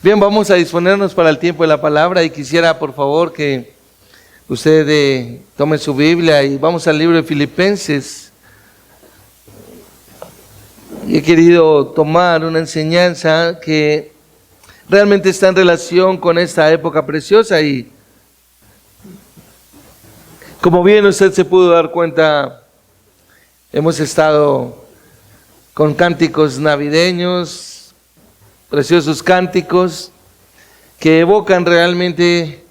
Bien, vamos a disponernos para el tiempo de la palabra y quisiera por favor que usted tome su Biblia y vamos al libro de Filipenses. Y he querido tomar una enseñanza que realmente está en relación con esta época preciosa y como bien usted se pudo dar cuenta, hemos estado con cánticos navideños, preciosos cánticos que evocan realmente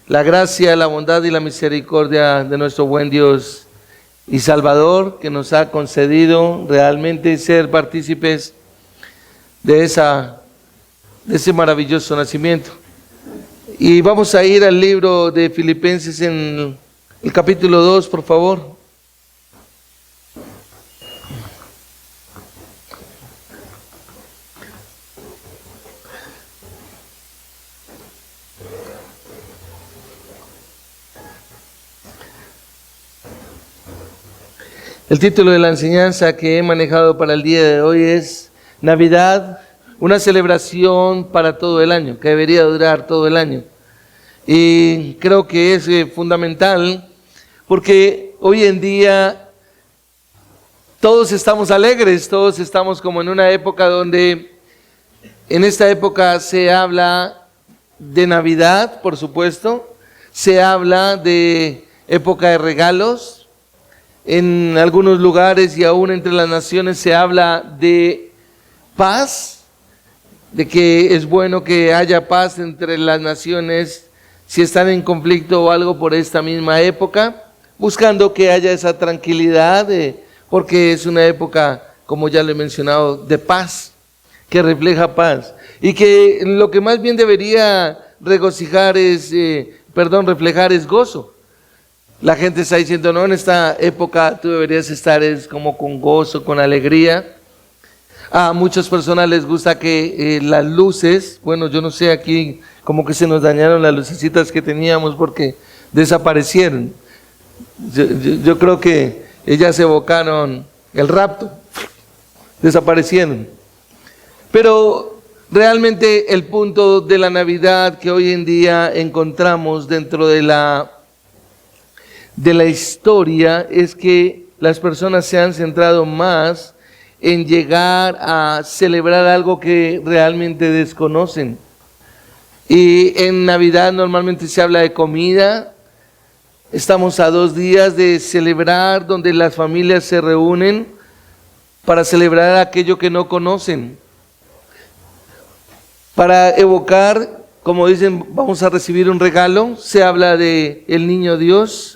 la gracia, la bondad y la misericordia de nuestro buen Dios y Salvador, que nos ha concedido realmente ser partícipes de ese maravilloso nacimiento. Y vamos a ir al libro de Filipenses en el capítulo 2, por favor. El título de la enseñanza que he manejado para el día de hoy es Navidad, una celebración para todo el año, que debería durar todo el año. Y creo que es fundamental porque hoy en día todos estamos alegres, todos estamos como en una época donde en esta época se habla de Navidad, por supuesto, se habla de época de regalos. En algunos lugares y aún entre las naciones se habla de paz, de que es bueno que haya paz entre las naciones si están en conflicto o algo por esta misma época, buscando que haya esa tranquilidad, porque es una época, como ya lo he mencionado, de paz, que refleja paz. Y que lo que más bien debería reflejar es gozo. La gente está diciendo, no, en esta época tú deberías estar como con gozo, con alegría. A muchas personas les gusta que las luces, bueno, yo no sé, aquí como que se nos dañaron las lucecitas que teníamos porque desaparecieron. Yo creo que ellas evocaron el rapto, desaparecieron. Pero realmente el punto de la Navidad que hoy en día encontramos dentro de la historia es que las personas se han centrado más en llegar a celebrar algo que realmente desconocen. Y en Navidad normalmente se habla de comida. Estamos a 2 días de celebrar donde las familias se reúnen para celebrar aquello que no conocen. Para evocar, como dicen, vamos a recibir un regalo, se habla de el niño Dios.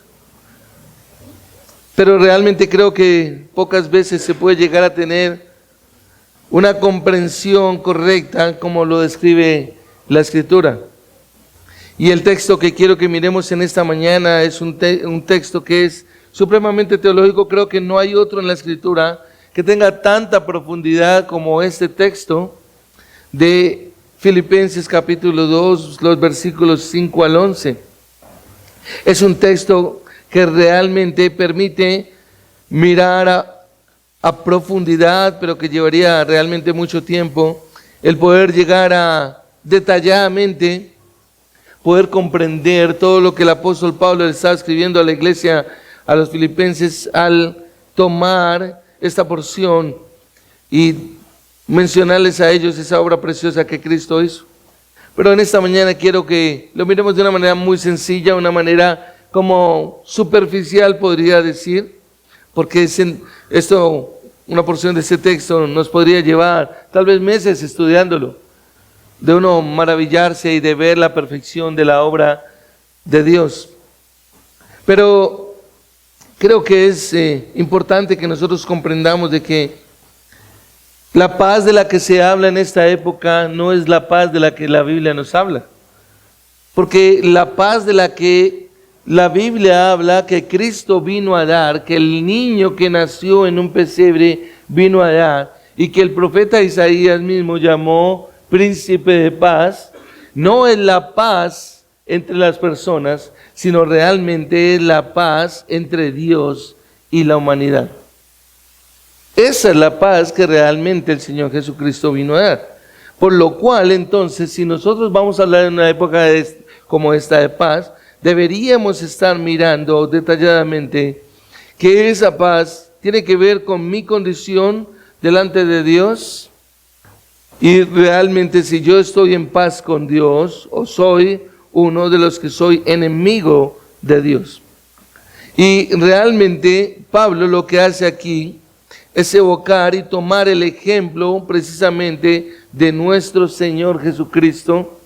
Pero realmente creo que pocas veces se puede llegar a tener una comprensión correcta como lo describe la Escritura. Y el texto que quiero que miremos en esta mañana es un texto que es supremamente teológico. Creo que no hay otro en la Escritura que tenga tanta profundidad como este texto de Filipenses capítulo 2, los versículos 5 al 11. Es un texto que realmente permite mirar a profundidad, pero que llevaría realmente mucho tiempo, el poder llegar a detalladamente, poder comprender todo lo que el apóstol Pablo le está escribiendo a la iglesia, a los filipenses, al tomar esta porción y mencionarles a ellos esa obra preciosa que Cristo hizo. Pero en esta mañana quiero que lo miremos de una manera muy sencilla, una manera como superficial podría decir, porque una porción de este texto nos podría llevar tal vez meses estudiándolo, de uno maravillarse y de ver la perfección de la obra de Dios. Pero creo que es importante que nosotros comprendamos de que la paz de la que se habla en esta época no es la paz de la que la Biblia nos habla, porque la paz de la que la Biblia habla que Cristo vino a dar, que el niño que nació en un pesebre vino a dar, y que el profeta Isaías mismo llamó príncipe de paz, no es la paz entre las personas, sino realmente es la paz entre Dios y la humanidad. Esa es la paz que realmente el Señor Jesucristo vino a dar. Por lo cual, entonces, si nosotros vamos a hablar en una época como esta de paz, deberíamos estar mirando detalladamente que esa paz tiene que ver con mi condición delante de Dios, y realmente si yo estoy en paz con Dios, o soy uno de los que soy enemigo de Dios. Y realmente Pablo lo que hace aquí es evocar y tomar el ejemplo precisamente de nuestro Señor Jesucristo,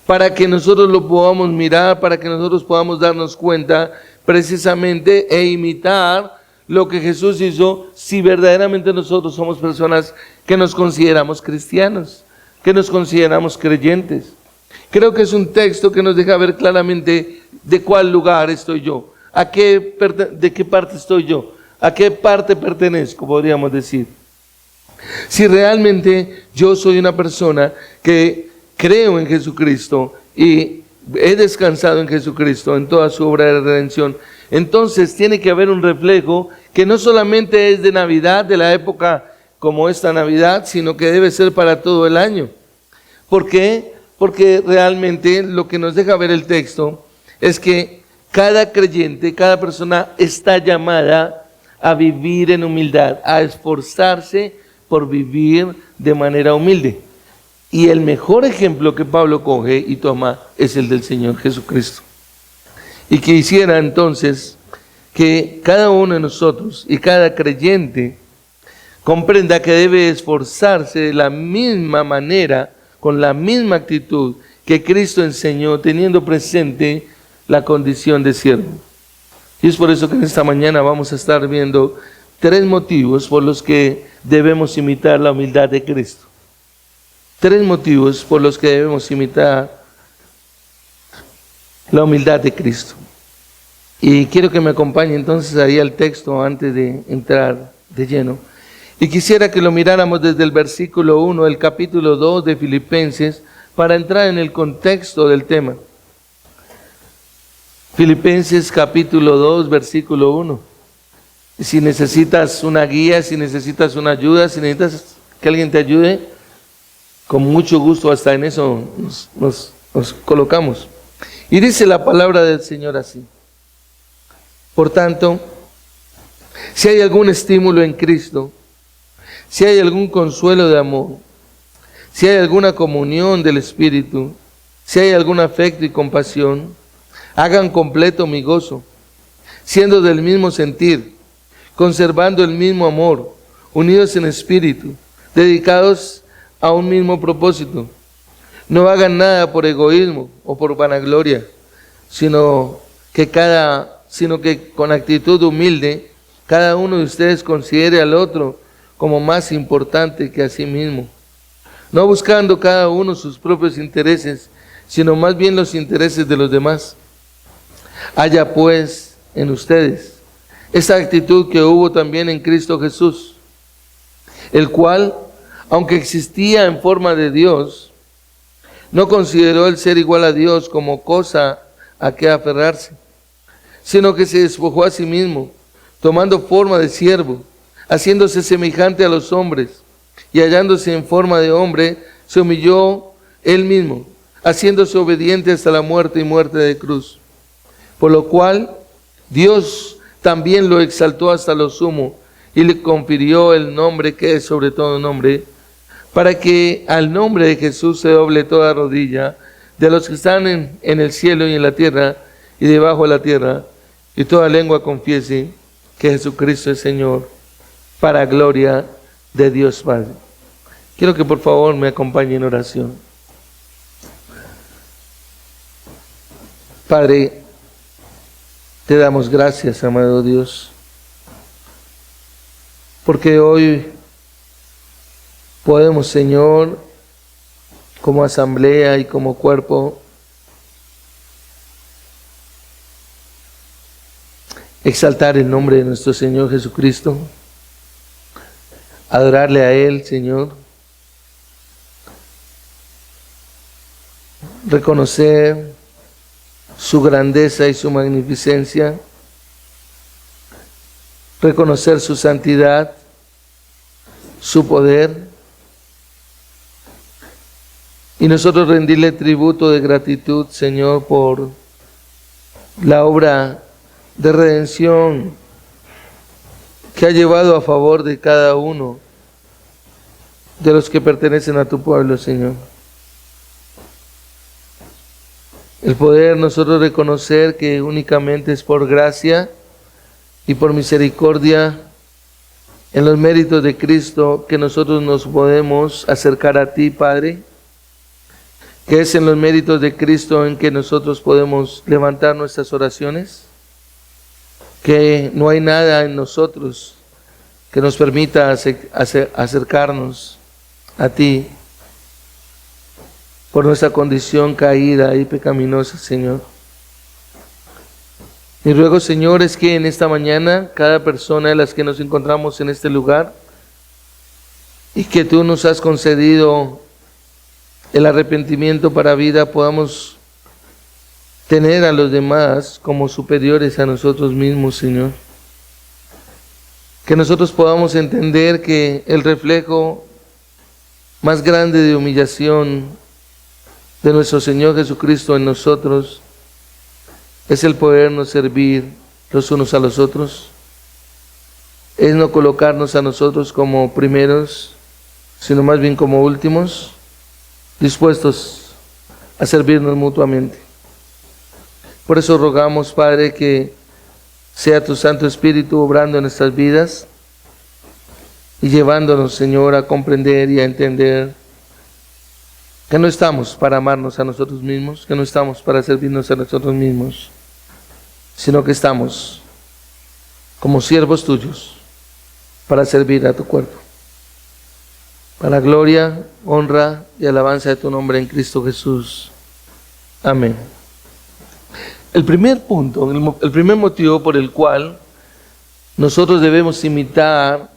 para que nosotros lo podamos mirar, para que nosotros podamos darnos cuenta precisamente e imitar lo que Jesús hizo, si verdaderamente nosotros somos personas que nos consideramos cristianos, que nos consideramos creyentes. Creo que es un texto que nos deja ver claramente de cuál lugar estoy yo, de qué parte estoy yo, a qué parte pertenezco, podríamos decir. Si realmente yo soy una persona que creo en Jesucristo y he descansado en Jesucristo, en toda su obra de redención, entonces tiene que haber un reflejo que no solamente es de Navidad, de la época como esta Navidad, sino que debe ser para todo el año. ¿Por qué? Porque realmente lo que nos deja ver el texto es que cada creyente, cada persona está llamada a vivir en humildad, a esforzarse por vivir de manera humilde. Y el mejor ejemplo que Pablo coge y toma es el del Señor Jesucristo. Y quisiera entonces que cada uno de nosotros y cada creyente comprenda que debe esforzarse de la misma manera, con la misma actitud que Cristo enseñó, teniendo presente la condición de siervo. Y es por eso que en esta mañana vamos a estar viendo 3 motivos por los que debemos imitar la humildad de Cristo. 3 motivos por los que debemos imitar la humildad de Cristo. Y quiero que me acompañe entonces ahí al texto antes de entrar de lleno. Y quisiera que lo miráramos desde el versículo 1 del capítulo 2 de Filipenses para entrar en el contexto del tema. Filipenses capítulo 2, versículo 1. Si necesitas una guía, si necesitas una ayuda, si necesitas que alguien te ayude, con mucho gusto hasta en eso nos colocamos. Y dice la palabra del Señor así: por tanto, si hay algún estímulo en Cristo, si hay algún consuelo de amor, si hay alguna comunión del Espíritu, si hay algún afecto y compasión, hagan completo mi gozo, siendo del mismo sentir, conservando el mismo amor, unidos en espíritu, dedicados a un mismo propósito. No hagan nada por egoísmo o por vanagloria, sino que con actitud humilde cada uno de ustedes considere al otro como más importante que a sí mismo, no buscando cada uno sus propios intereses, sino más bien los intereses de los demás. Haya pues en ustedes esa actitud que hubo también en Cristo Jesús, el cual, aunque existía en forma de Dios, no consideró el ser igual a Dios como cosa a que aferrarse, sino que se despojó a sí mismo, tomando forma de siervo, haciéndose semejante a los hombres, y hallándose en forma de hombre, se humilló él mismo, haciéndose obediente hasta la muerte y muerte de cruz. Por lo cual Dios también lo exaltó hasta lo sumo y le confirió el nombre que es sobre todo nombre, para que al nombre de Jesús se doble toda rodilla de los que están en el cielo y en la tierra y debajo de la tierra, y toda lengua confiese que Jesucristo es Señor, para gloria de Dios Padre. Quiero que por favor me acompañen en oración. Padre, te damos gracias, amado Dios, porque hoy podemos, Señor, como asamblea y como cuerpo, exaltar el nombre de nuestro Señor Jesucristo, adorarle a Él, Señor, reconocer su grandeza y su magnificencia, reconocer su santidad, su poder, Y nosotros rendirle tributo de gratitud, Señor, por la obra de redención que ha llevado a favor de cada uno de los que pertenecen a tu pueblo, Señor. El poder nosotros reconocer que únicamente es por gracia y por misericordia en los méritos de Cristo que nosotros nos podemos acercar a ti, Padre, que es en los méritos de Cristo en que nosotros podemos levantar nuestras oraciones, que no hay nada en nosotros que nos permita acercarnos a ti por nuestra condición caída y pecaminosa, Señor. Mi ruego, Señor, es que en esta mañana cada persona de las que nos encontramos en este lugar y que tú nos has concedido el arrepentimiento para vida, podamos tener a los demás como superiores a nosotros mismos, Señor. Que nosotros podamos entender que el reflejo más grande de humillación de nuestro Señor Jesucristo en nosotros es el podernos servir los unos a los otros, es no colocarnos a nosotros como primeros, sino más bien como últimos, dispuestos a servirnos mutuamente. Por eso rogamos, Padre, que sea tu Santo Espíritu obrando en nuestras vidas y llevándonos, Señor, a comprender y a entender que no estamos para amarnos a nosotros mismos, que no estamos para servirnos a nosotros mismos, sino que estamos como siervos tuyos para servir a tu cuerpo. Para la gloria, honra y alabanza de tu nombre en Cristo Jesús. Amén. El primer punto, el primer motivo por el cual nosotros debemos imitar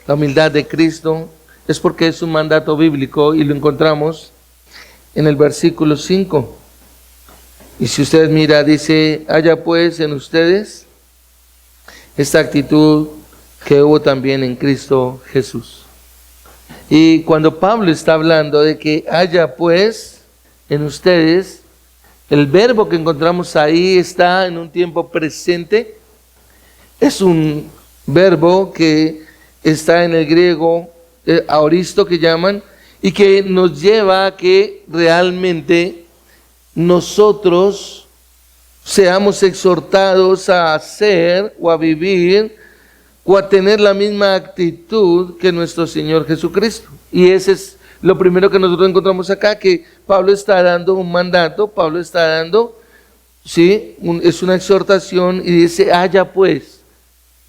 la humildad de Cristo es porque es un mandato bíblico y lo encontramos en el versículo 5. Y si usted mira, dice: haya pues en ustedes esta actitud que hubo también en Cristo Jesús. Y cuando Pablo está hablando de que haya pues en ustedes, el verbo que encontramos ahí está en un tiempo presente. Es un verbo que está en el griego aoristo, que llaman, y que nos lleva a que realmente nosotros seamos exhortados a hacer o a vivir o a tener la misma actitud que nuestro Señor Jesucristo. Y ese es lo primero que nosotros encontramos acá, que Pablo está dando un mandato, Pablo está dando, ¿sí? Es una exhortación y dice: haya pues.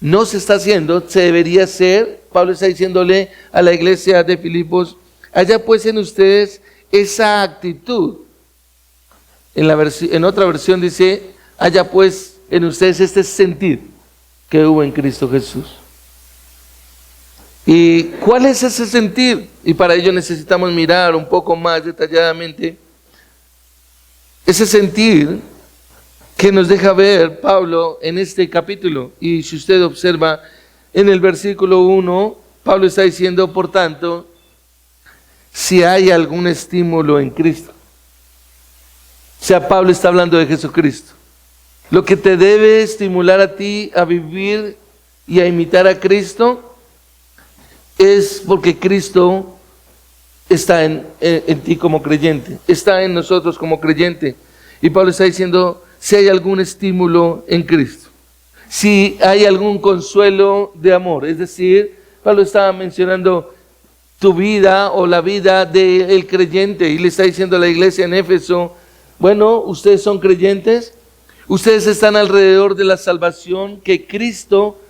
No se está haciendo, se debería hacer. Pablo está diciéndole a la iglesia de Filipos: haya pues en ustedes esa actitud. En otra versión dice: haya pues en ustedes este sentir que hubo en Cristo Jesús. ¿Y cuál es ese sentir? Y para ello necesitamos mirar un poco más detalladamente ese sentir que nos deja ver Pablo en este capítulo. Y si usted observa en el versículo 1, Pablo está diciendo: por tanto, si hay algún estímulo en Cristo. O sea, Pablo está hablando de Jesucristo. Lo que te debe estimular a ti a vivir y a imitar a Cristo es porque Cristo está en ti como creyente, está en nosotros como creyente. Y Pablo está diciendo: si hay algún estímulo en Cristo, si hay algún consuelo de amor. Es decir, Pablo estaba mencionando tu vida o la vida del creyente, y le está diciendo a la iglesia en Éfeso: bueno, ustedes son creyentes, ustedes están alrededor de la salvación que Cristo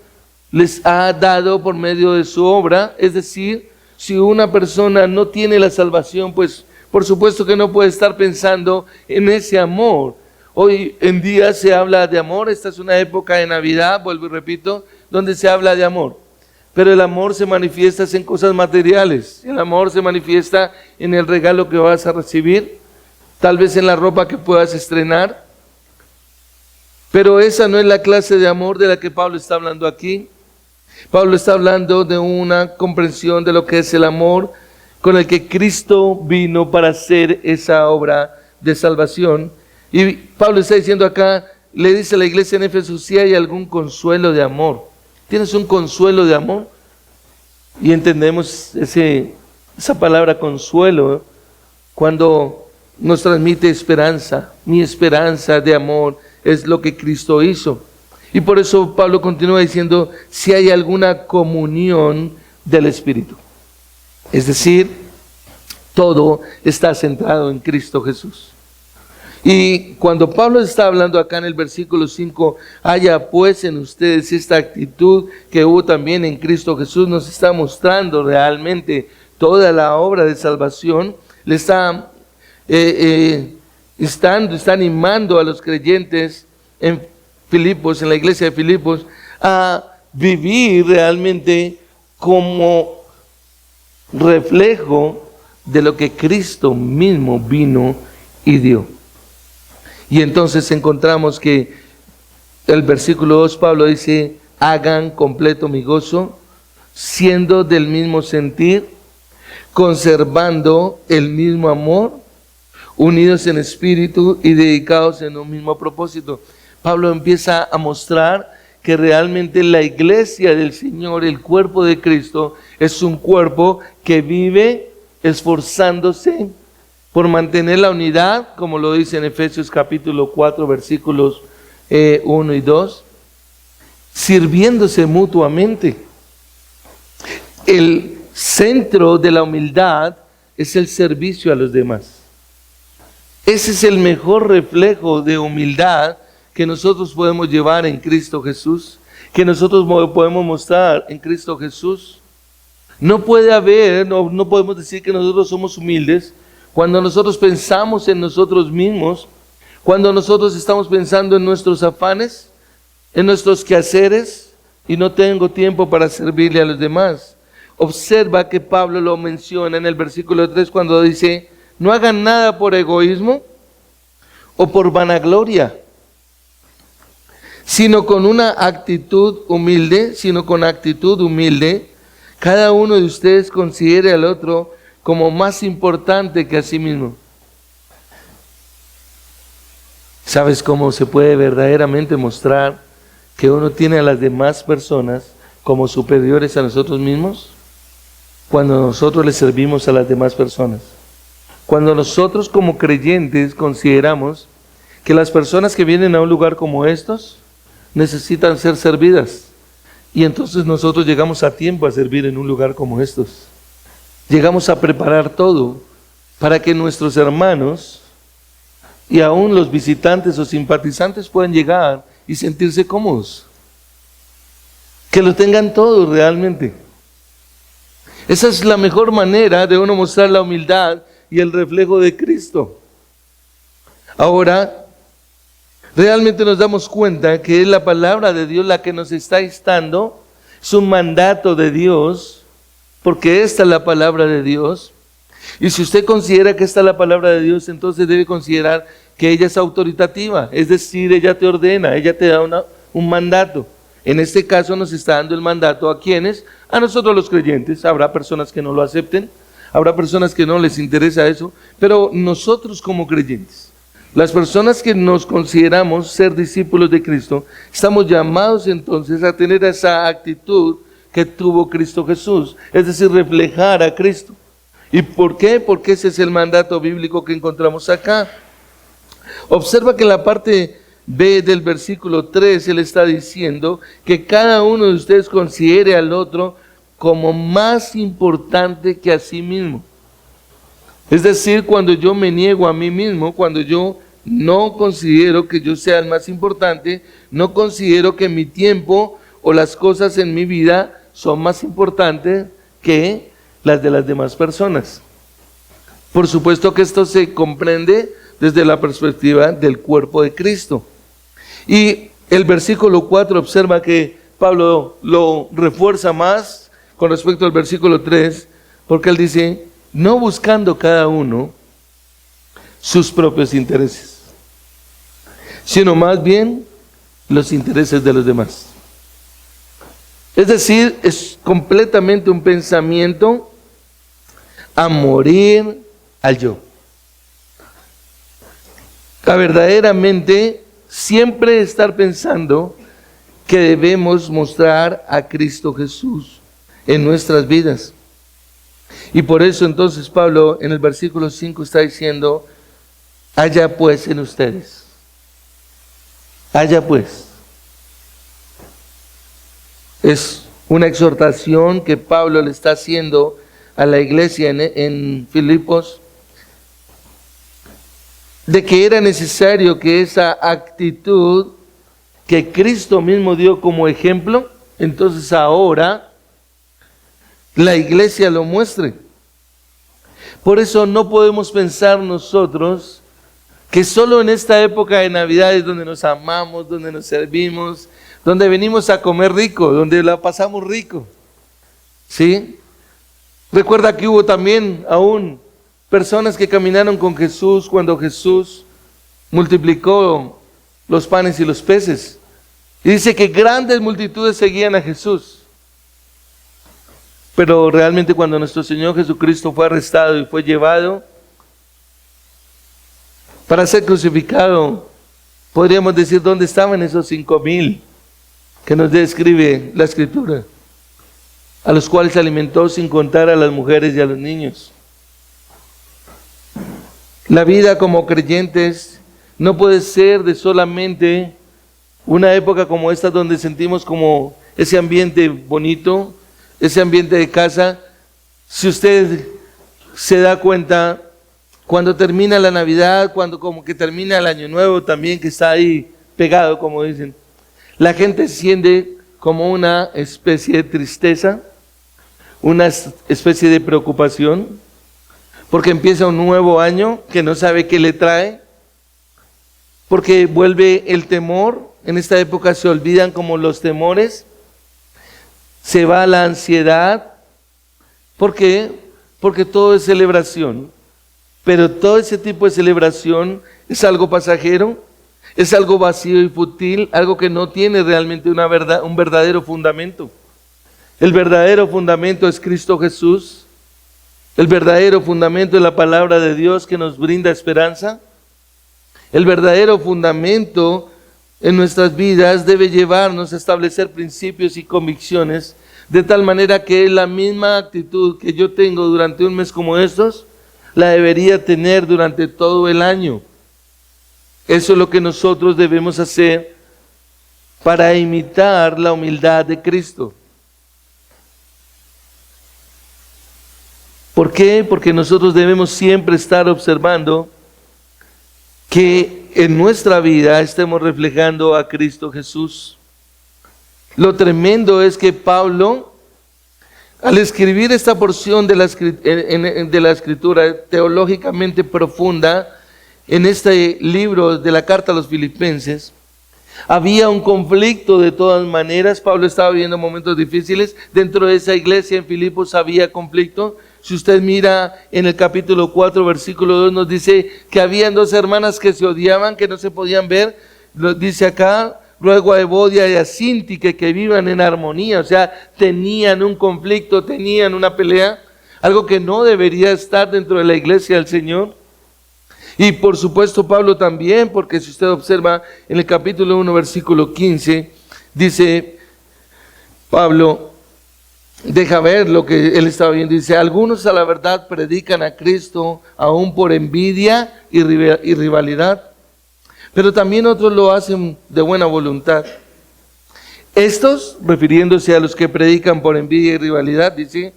les ha dado por medio de su obra. Es decir, si una persona no tiene la salvación, pues por supuesto que no puede estar pensando en ese amor. Hoy en día se habla de amor. Esta es una época de Navidad, vuelvo y repito, donde se habla de amor. Pero el amor se manifiesta en cosas materiales. El amor se manifiesta en el regalo que vas a recibir, tal vez en la ropa que puedas estrenar. Pero esa no es la clase de amor de la que Pablo está hablando aquí. Pablo está hablando de una comprensión de lo que es el amor, con el que Cristo vino para hacer esa obra de salvación. Y Pablo está diciendo acá, le dice a la iglesia en Éfeso, si hay algún consuelo de amor. ¿Tienes un consuelo de amor? Y entendemos esa palabra consuelo cuando nos transmite esperanza. Mi esperanza de amor es lo que Cristo hizo. Y por eso Pablo continúa diciendo, si hay alguna comunión del Espíritu. Es decir, todo está centrado en Cristo Jesús. Y cuando Pablo está hablando acá en el versículo 5, haya pues en ustedes esta actitud que hubo también en Cristo Jesús, nos está mostrando realmente toda la obra de salvación, le está animando a los creyentes en Filipos, en la iglesia de Filipos, a vivir realmente como reflejo de lo que Cristo mismo vino y dio. Y entonces encontramos que el versículo 2, Pablo dice, hagan completo mi gozo, siendo del mismo sentir, conservando el mismo amor, unidos en espíritu y dedicados en un mismo propósito. Pablo empieza a mostrar que realmente la iglesia del Señor, el cuerpo de Cristo, es un cuerpo que vive esforzándose por mantener la unidad, como lo dice en Efesios capítulo 4, versículos 1 y 2, sirviéndose mutuamente. El centro de la humildad es el servicio a los demás. Ese es el mejor reflejo de humildad que nosotros podemos llevar en Cristo Jesús, que nosotros podemos mostrar en Cristo Jesús. No puede haber, no podemos decir que nosotros somos humildes cuando nosotros pensamos en nosotros mismos, cuando nosotros estamos pensando en nuestros afanes, en nuestros quehaceres, y no tengo tiempo para servirle a los demás. Observa que Pablo lo menciona en el versículo 3 cuando dice, no hagan nada por egoísmo o por vanagloria, sino con actitud humilde, cada uno de ustedes considere al otro como más importante que a sí mismo. ¿Sabes cómo se puede verdaderamente mostrar que uno tiene a las demás personas como superiores a nosotros mismos? Cuando nosotros les servimos a las demás personas. Cuando nosotros como creyentes consideramos que las personas que vienen a un lugar como estos necesitan ser servidas. Y entonces nosotros llegamos a tiempo a servir en un lugar como estos. Llegamos a preparar todo para que nuestros hermanos y aún los visitantes o simpatizantes puedan llegar y sentirse cómodos. Que lo tengan todo realmente. Esa es la mejor manera de uno mostrar la humildad y el reflejo de Cristo. Ahora, realmente nos damos cuenta que es la palabra de Dios la que nos está instando, es un mandato de Dios, porque esta es la palabra de Dios. Y si usted considera que esta es la palabra de Dios, entonces debe considerar que ella es autoritativa, es decir, ella te ordena, ella te da un mandato. En este caso nos está dando el mandato ¿a quiénes? A nosotros los creyentes. Habrá personas que no lo acepten, habrá personas que no les interesa eso, pero nosotros como creyentes, las personas que nos consideramos ser discípulos de Cristo, estamos llamados entonces a tener esa actitud que tuvo Cristo Jesús, es decir, reflejar a Cristo. ¿Y por qué? Porque ese es el mandato bíblico que encontramos acá. Observa que en la parte B del versículo 3, él está diciendo que cada uno de ustedes considere al otro como más importante que a sí mismo. Es decir, cuando yo me niego a mí mismo, cuando yo no considero que yo sea el más importante, no considero que mi tiempo o las cosas en mi vida son más importantes que las de las demás personas. Por supuesto que esto se comprende desde la perspectiva del cuerpo de Cristo. Y el versículo 4 observa que Pablo lo refuerza más con respecto al versículo 3, porque él dice, no buscando cada uno sus propios intereses, sino más bien los intereses de los demás. Es decir, es completamente un pensamiento a morir al yo. A verdaderamente siempre estar pensando que debemos mostrar a Cristo Jesús en nuestras vidas. Y por eso entonces Pablo en el versículo 5 está diciendo, haya pues en ustedes. Haya pues. Es una exhortación que Pablo le está haciendo a la iglesia en Filipos, de que era necesario que esa actitud que Cristo mismo dio como ejemplo, entonces ahora la iglesia lo muestre. Por eso no podemos pensar nosotros que solo en esta época de Navidad es donde nos amamos, donde nos servimos, donde venimos a comer rico, donde la pasamos rico. ¿Sí? Recuerda que hubo también aún personas que caminaron con Jesús cuando Jesús multiplicó los panes y los peces. Y dice que grandes multitudes seguían a Jesús. Pero realmente cuando nuestro Señor Jesucristo fue arrestado y fue llevado para ser crucificado, podríamos decir, ¿dónde estaban esos 5,000 que nos describe la Escritura? A los cuales alimentó sin contar a las mujeres y a los niños. La vida como creyentes no puede ser de solamente una época como esta donde sentimos como ese ambiente bonito, ese ambiente de casa. Si usted se da cuenta, cuando termina la Navidad, cuando como que termina el Año Nuevo también, que está ahí pegado, como dicen, la gente siente como una especie de tristeza, una especie de preocupación, porque empieza un nuevo año que no sabe qué le trae, porque vuelve el temor. En esta época se olvidan como los temores, se va la ansiedad. ¿Por qué? Porque todo es celebración, pero todo ese tipo de celebración es algo pasajero, es algo vacío y fútil, algo que no tiene realmente un verdadero fundamento. El verdadero fundamento es Cristo Jesús. El verdadero fundamento es la palabra de Dios que nos brinda esperanza. El verdadero fundamento en nuestras vidas debe llevarnos a establecer principios y convicciones de tal manera que la misma actitud que yo tengo durante un mes como estos, la debería tener durante todo el año. Eso es lo que nosotros debemos hacer para imitar la humildad de Cristo. ¿Por qué? Porque nosotros debemos siempre estar observando que en nuestra vida estemos reflejando a Cristo Jesús. Lo tremendo es que Pablo, al escribir esta porción de la Escritura teológicamente profunda, en este libro de la carta a los Filipenses, había un conflicto de todas maneras. Pablo estaba viviendo momentos difíciles. Dentro de esa iglesia en Filipos había conflicto. Si usted mira en el capítulo 4, versículo 2, nos dice que habían dos hermanas que se odiaban, que no se podían ver. Lo dice acá, ruego a Evodia y a Síntique que vivan en armonía. O sea, tenían un conflicto, tenían una pelea, algo que no debería estar dentro de la iglesia del Señor. Y por supuesto Pablo también, porque si usted observa en el capítulo 1, versículo 15, dice Pablo, deja ver lo que él estaba viendo. Dice, algunos a la verdad predican a Cristo aún por envidia y rivalidad, pero también otros lo hacen de buena voluntad. Estos, refiriéndose a los que predican por envidia y rivalidad, dice,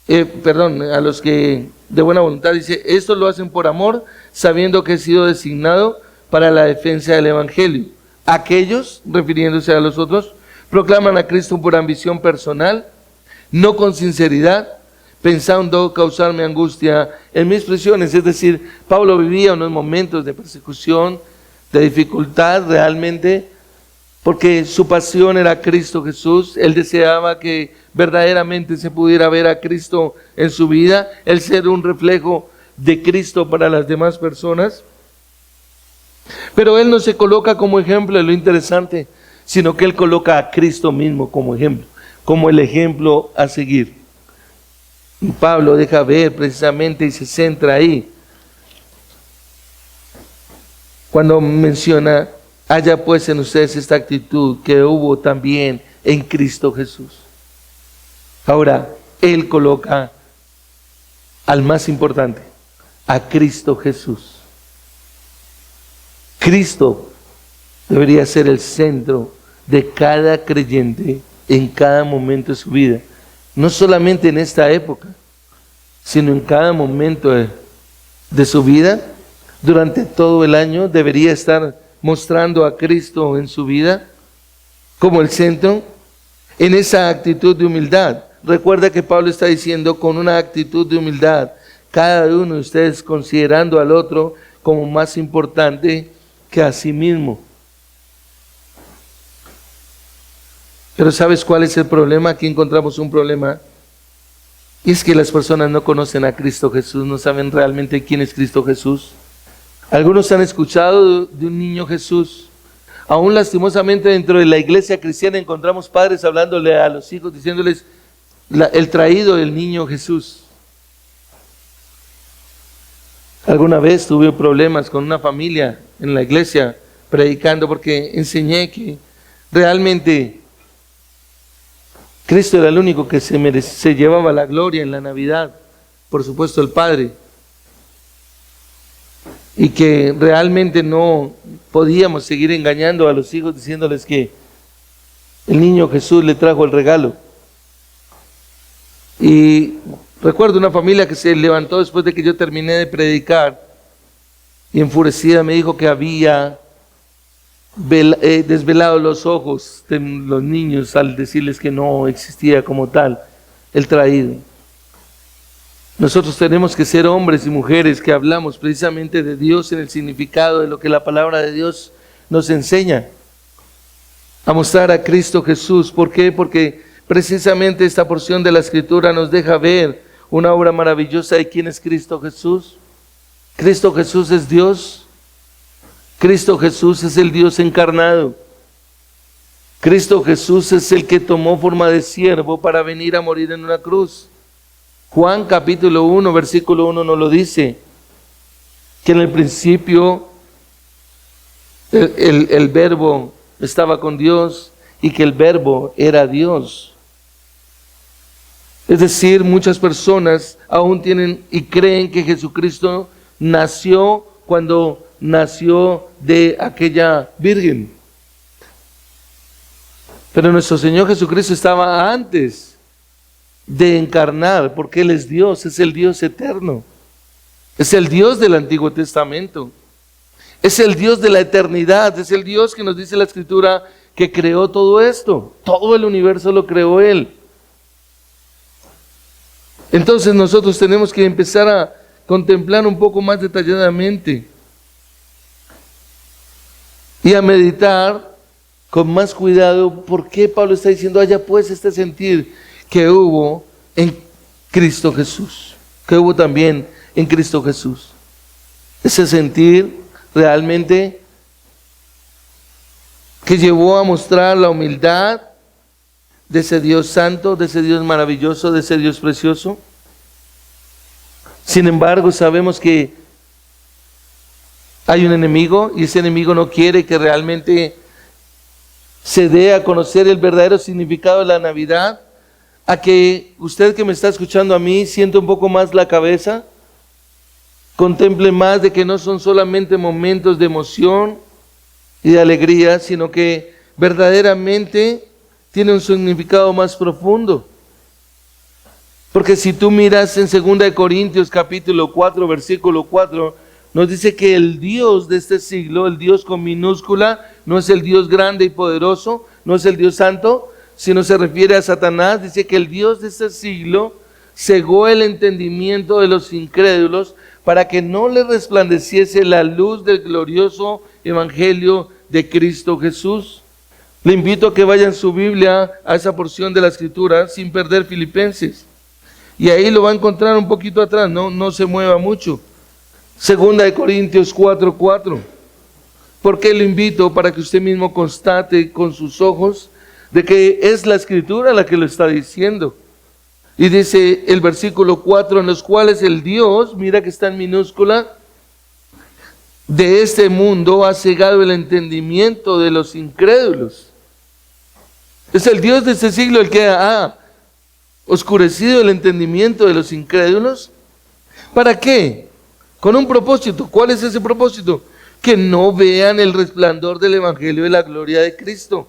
a los que de buena voluntad, dice, estos lo hacen por amor, sabiendo que he sido designado para la defensa del Evangelio. Aquellos, refiriéndose a los otros, proclaman a Cristo por ambición personal, no con sinceridad, pensando causarme angustia en mis prisiones. Es decir, Pablo vivía unos momentos de persecución, de dificultad realmente, porque su pasión era Cristo Jesús. Él deseaba que verdaderamente se pudiera ver a Cristo en su vida, el ser un reflejo de Cristo para las demás personas. Pero él no se coloca como ejemplo, es lo interesante, sino que él coloca a Cristo mismo como ejemplo, como el ejemplo a seguir. Y Pablo deja ver precisamente y se centra ahí cuando menciona: haya pues en ustedes esta actitud que hubo también en Cristo Jesús. Ahora, él coloca al más importante, a Cristo Jesús. Cristo debería ser el centro de cada creyente en cada momento de su vida. No solamente en esta época, sino en cada momento de su vida. Durante todo el año debería estar mostrando a Cristo en su vida como el centro, en esa actitud de humildad. Recuerda que Pablo está diciendo: con una actitud de humildad, cada uno de ustedes considerando al otro como más importante que a sí mismo. Pero ¿sabes cuál es el problema? Aquí encontramos un problema. Y es que las personas no conocen a Cristo Jesús, no saben realmente quién es Cristo Jesús. Algunos han escuchado de un niño Jesús. Aún lastimosamente dentro de la iglesia cristiana encontramos padres hablándole a los hijos, diciéndoles el traído del niño Jesús. Alguna vez tuve problemas con una familia en la iglesia predicando porque enseñé que realmente Cristo era el único que se llevaba la gloria en la Navidad, por supuesto el Padre, y que realmente no podíamos seguir engañando a los hijos diciéndoles que el niño Jesús le trajo el regalo. Y recuerdo una familia que se levantó después de que yo terminé de predicar y enfurecida me dijo que había desvelado los ojos de los niños al decirles que no existía como tal el traído. Nosotros tenemos que ser hombres y mujeres que hablamos precisamente de Dios en el significado de lo que la palabra de Dios nos enseña. A mostrar a Cristo Jesús. ¿Por qué? Porque precisamente esta porción de la Escritura nos deja ver una obra maravillosa de quién es Cristo Jesús. Cristo Jesús es Dios. Cristo Jesús es el Dios encarnado. Cristo Jesús es el que tomó forma de siervo para venir a morir en una cruz. Juan capítulo 1, versículo 1 nos lo dice, que en el principio el verbo estaba con Dios y que el verbo era Dios. Es decir, muchas personas aún tienen y creen que Jesucristo nació cuando nació de aquella virgen. Pero nuestro Señor Jesucristo estaba antes de encarnar, porque Él es Dios, es el Dios eterno, es el Dios del Antiguo Testamento, es el Dios de la eternidad, es el Dios que nos dice la Escritura que creó todo esto, todo el universo lo creó Él. Entonces nosotros tenemos que empezar a contemplar un poco más detalladamente y a meditar con más cuidado por qué Pablo está diciendo: haya pues este sentir que hubo en Cristo Jesús, que hubo también en Cristo Jesús. Ese sentir realmente que llevó a mostrar la humildad de ese Dios santo, de ese Dios maravilloso, de ese Dios precioso. Sin embargo, sabemos que hay un enemigo y ese enemigo no quiere que realmente se dé a conocer el verdadero significado de la Navidad, a que usted que me está escuchando a mí siente un poco más la cabeza, contemple más de que no son solamente momentos de emoción y de alegría, sino que verdaderamente tiene un significado más profundo. Porque si tú miras en 2 Corintios capítulo 4, versículo 4, nos dice que el Dios de este siglo, el Dios con minúscula, no es el Dios grande y poderoso, no es el Dios santo, sino se refiere a Satanás. Dice que el Dios de este siglo cegó el entendimiento de los incrédulos para que no les resplandeciese la luz del glorioso evangelio de Cristo Jesús. Le invito a que vaya en su Biblia a esa porción de la Escritura sin perder Filipenses. Y ahí lo va a encontrar un poquito atrás, no se mueva mucho. 2 Corintios 4:4. ¿Por qué lo invito? Para que usted mismo constate con sus ojos de que es la Escritura la que lo está diciendo. Y dice el versículo 4, en los cuales el Dios, mira que está en minúscula, de este mundo ha cegado el entendimiento de los incrédulos. Es el Dios de este siglo el que ha oscurecido el entendimiento de los incrédulos. ¿Para qué? Con un propósito. ¿Cuál es ese propósito? Que no vean el resplandor del Evangelio de la gloria de Cristo.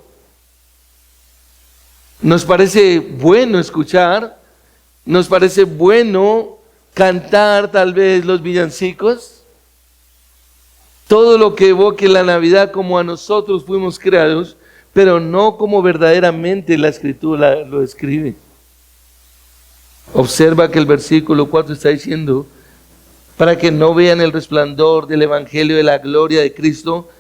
Nos parece bueno escuchar, nos parece bueno cantar tal vez los villancicos, todo lo que evoque la Navidad como a nosotros fuimos creados, pero no como verdaderamente la Escritura lo describe. Observa que el versículo 4 está diciendo, para que no vean el resplandor del Evangelio de la gloria de Cristo.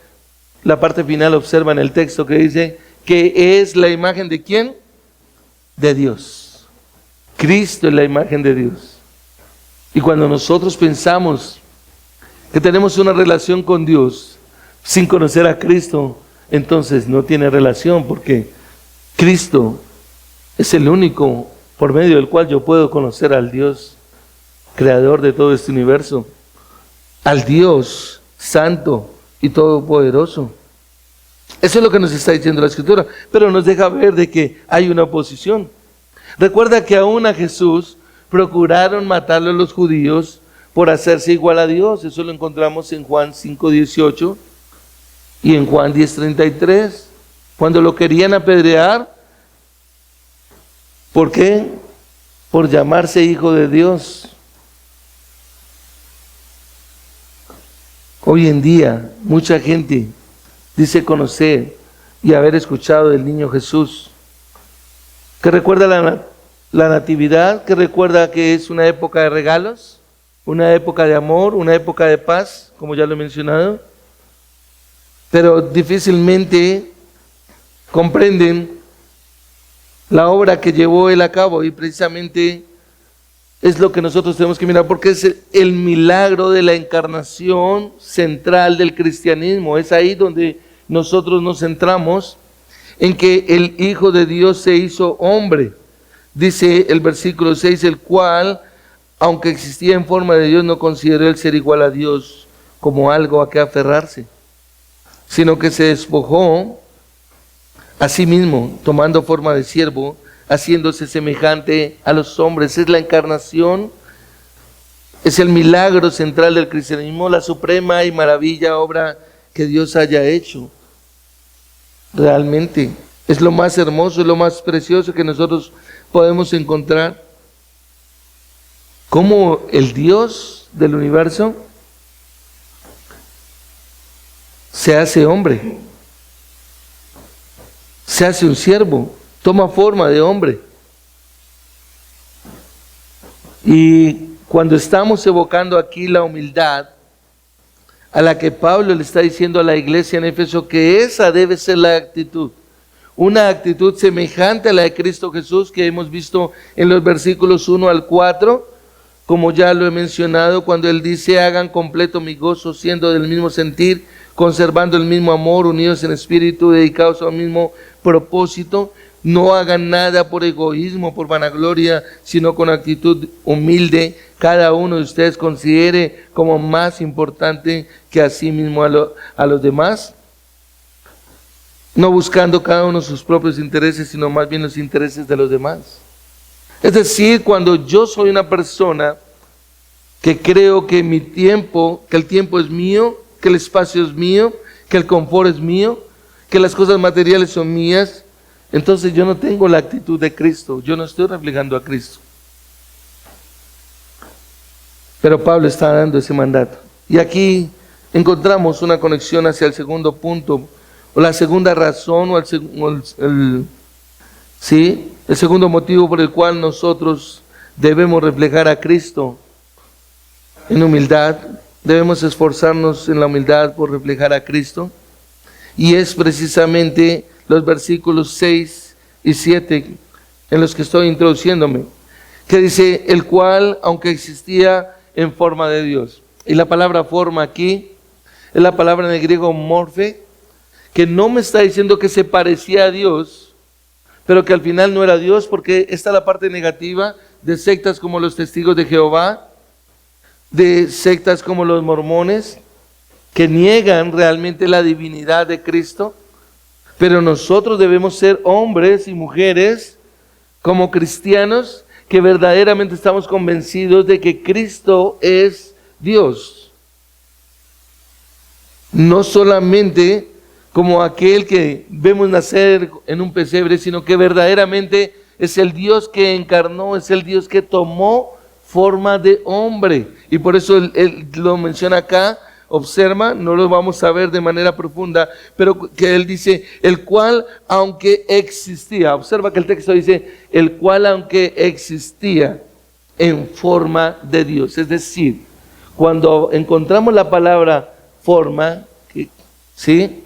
La parte final observa en el texto que dice, que es la imagen de ¿quién? De Dios. Cristo es la imagen de Dios. Y cuando nosotros pensamos que tenemos una relación con Dios sin conocer a Cristo, entonces no tiene relación, porque Cristo es el único por medio del cual yo puedo conocer al Dios creador de todo este universo, al Dios santo y todopoderoso. Eso es lo que nos está diciendo la Escritura, pero nos deja ver de que hay una oposición. Recuerda que aún a Jesús procuraron matarlo los judíos por hacerse igual a Dios. Eso lo encontramos en Juan 5:18 y en Juan 10:33. Cuando lo querían apedrear, ¿por qué? Por llamarse hijo de Dios. Hoy en día, mucha gente dice conocer y haber escuchado del niño Jesús, que recuerda la natividad, que recuerda que es una época de regalos, una época de amor, una época de paz, como ya lo he mencionado, pero difícilmente comprenden la obra que llevó él a cabo, y precisamente es lo que nosotros tenemos que mirar, porque es el milagro de la encarnación central del cristianismo. Es ahí donde nosotros nos centramos, en que el Hijo de Dios se hizo hombre. Dice el versículo 6, el cual, aunque existía en forma de Dios, no consideró el ser igual a Dios como algo a que aferrarse, sino que se despojó a sí mismo, tomando forma de siervo, haciéndose semejante a los hombres. Es la encarnación, es el milagro central del cristianismo, la suprema y maravilla obra que Dios haya hecho. Realmente es lo más hermoso, es lo más precioso que nosotros podemos encontrar. Cómo el Dios del universo se hace hombre, se hace un siervo, toma forma de hombre. Y cuando estamos evocando aquí la humildad a la que Pablo le está diciendo a la iglesia en Éfeso, que esa debe ser la actitud, una actitud semejante a la de Cristo Jesús, que hemos visto en los versículos 1 al 4, como ya lo he mencionado, cuando él dice, hagan completo mi gozo, siendo del mismo sentir, conservando el mismo amor, unidos en espíritu, dedicados al mismo propósito. No hagan nada por egoísmo, por vanagloria, sino con actitud humilde. Cada uno de ustedes considere como más importante que a sí mismo a los demás, no buscando cada uno sus propios intereses, sino más bien los intereses de los demás. Es decir, cuando yo soy una persona que creo que mi tiempo, que el tiempo es mío, que el espacio es mío, que el confort es mío, que las cosas materiales son mías, entonces yo no tengo la actitud de Cristo, yo no estoy reflejando a Cristo. Pero Pablo está dando ese mandato. Y aquí encontramos una conexión hacia el segundo punto, o la segunda razón, o el segundo motivo por el cual nosotros debemos reflejar a Cristo en humildad. Debemos esforzarnos en la humildad por reflejar a Cristo. Y es precisamente los versículos 6 y 7 en los que estoy introduciéndome, que dice, el cual, aunque existía en forma de Dios. Y la palabra forma aquí es la palabra en el griego morfe, que no me está diciendo que se parecía a Dios, pero que al final no era Dios, porque esta es la parte negativa de sectas como los Testigos de Jehová, de sectas como los mormones, que niegan realmente la divinidad de Cristo. Pero nosotros debemos ser hombres y mujeres como cristianos que verdaderamente estamos convencidos de que Cristo es Dios. No solamente como aquel que vemos nacer en un pesebre, sino que verdaderamente es el Dios que encarnó, es el Dios que tomó forma de hombre. Y por eso él lo menciona acá. Observa, no lo vamos a ver de manera profunda, pero que él dice, el cual aunque existía, observa que el texto dice, el cual aunque existía en forma de Dios. Es decir, cuando encontramos la palabra forma, ¿sí?,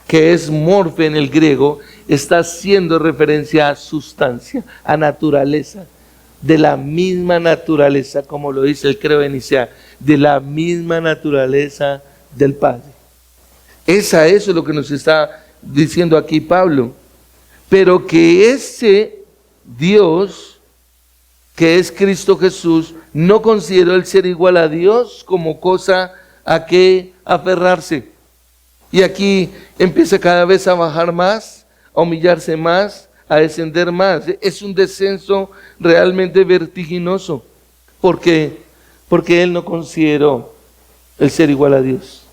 que es morfe en el griego, está haciendo referencia a sustancia, a naturaleza, de la misma naturaleza, como lo dice el credo inicial, de la misma naturaleza del Padre. Eso es lo que nos está diciendo aquí Pablo. Pero que ese Dios, que es Cristo Jesús, no consideró el ser igual a Dios como cosa a que aferrarse. Y aquí empieza cada vez a bajar más, a humillarse más, a descender más. Es un descenso realmente vertiginoso. ¿Por qué? Porque él no consideró el ser igual a Dios.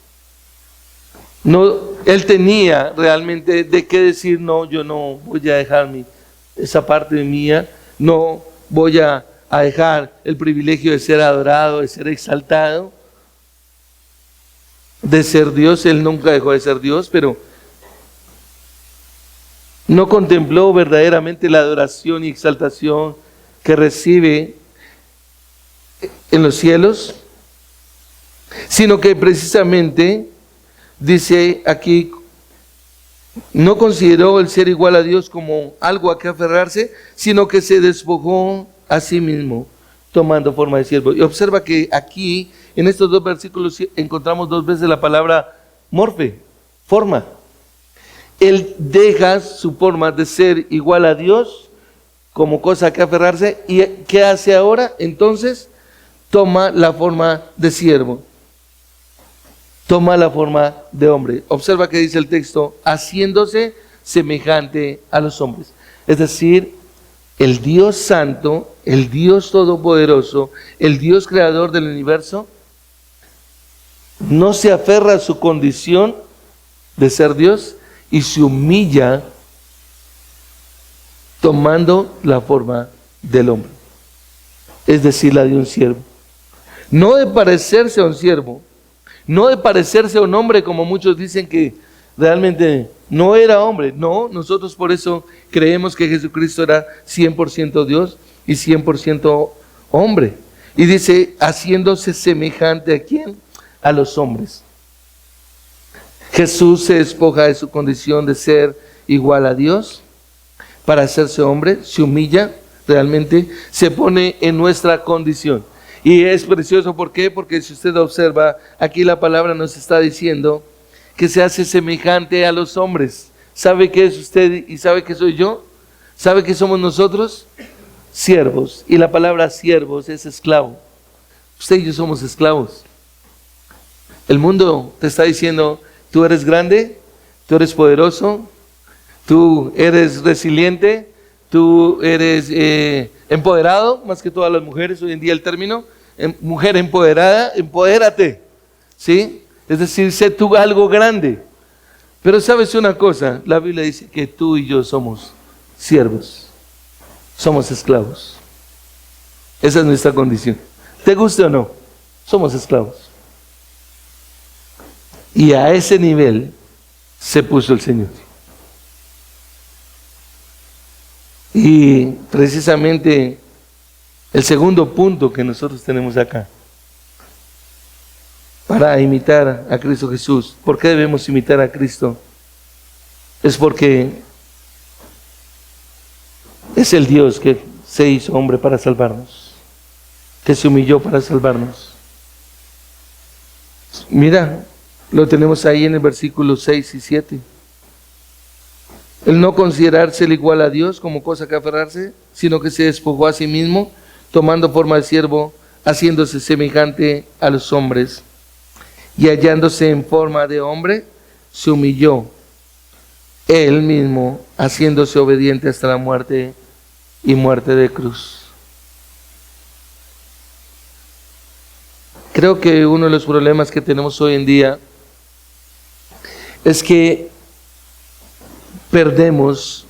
No, él tenía realmente de qué decir, no, yo no voy a dejar esa parte mía, no voy a dejar el privilegio de ser adorado, de ser exaltado, de ser Dios. Él nunca dejó de ser Dios, pero no contempló verdaderamente la adoración y exaltación que recibe en los cielos, sino que precisamente dice aquí, no consideró el ser igual a Dios como algo a que aferrarse, sino que se despojó a sí mismo, tomando forma de siervo. Y observa que aquí, en estos dos versículos, encontramos dos veces la palabra morfe, forma. Él deja su forma de ser igual a Dios como cosa a que aferrarse. ¿Y qué hace ahora? Entonces toma la forma de siervo, toma la forma de hombre. Observa que dice el texto, haciéndose semejante a los hombres. Es decir, el Dios santo, el Dios todopoderoso, el Dios creador del universo, no se aferra a su condición de ser Dios y se humilla tomando la forma del hombre, es decir, la de un siervo. No de parecerse a un siervo, no de parecerse a un hombre como muchos dicen que realmente no era hombre. No, nosotros por eso creemos que Jesucristo era 100% Dios y 100% hombre. Y dice, haciéndose semejante ¿a quién? A los hombres. Jesús se despoja de su condición de ser igual a Dios para hacerse hombre, se humilla realmente, se pone en nuestra condición. Y es precioso, ¿por qué? Porque si usted observa, aquí la palabra nos está diciendo que se hace semejante a los hombres. ¿Sabe qué es usted y sabe qué soy yo? ¿Sabe qué somos nosotros? Siervos. Y la palabra siervos es esclavo. Usted y yo somos esclavos. El mundo te está diciendo, tú eres grande, tú eres poderoso, tú eres resiliente, tú eres empoderado, más que todas las mujeres, hoy en día el término, mujer empoderada, empodérate, ¿sí? Es decir, sé tú algo grande. Pero sabes una cosa, la Biblia dice que tú y yo somos siervos, somos esclavos. Esa es nuestra condición. ¿Te guste o no? Somos esclavos. Y a ese nivel se puso el Señor. Y precisamente el segundo punto que nosotros tenemos acá, para imitar a Cristo Jesús. ¿Por qué debemos imitar a Cristo? Es porque es el Dios que se hizo hombre para salvarnos, que se humilló para salvarnos. Mira, lo tenemos ahí en el versículo 6 y 7. El no considerarse el igual a Dios como cosa que aferrarse, sino que se despojó a sí mismo, tomando forma de siervo, haciéndose semejante a los hombres, y hallándose en forma de hombre, se humilló él mismo, haciéndose obediente hasta la muerte y muerte de cruz. Creo que uno de los problemas que tenemos hoy en día es que perdemos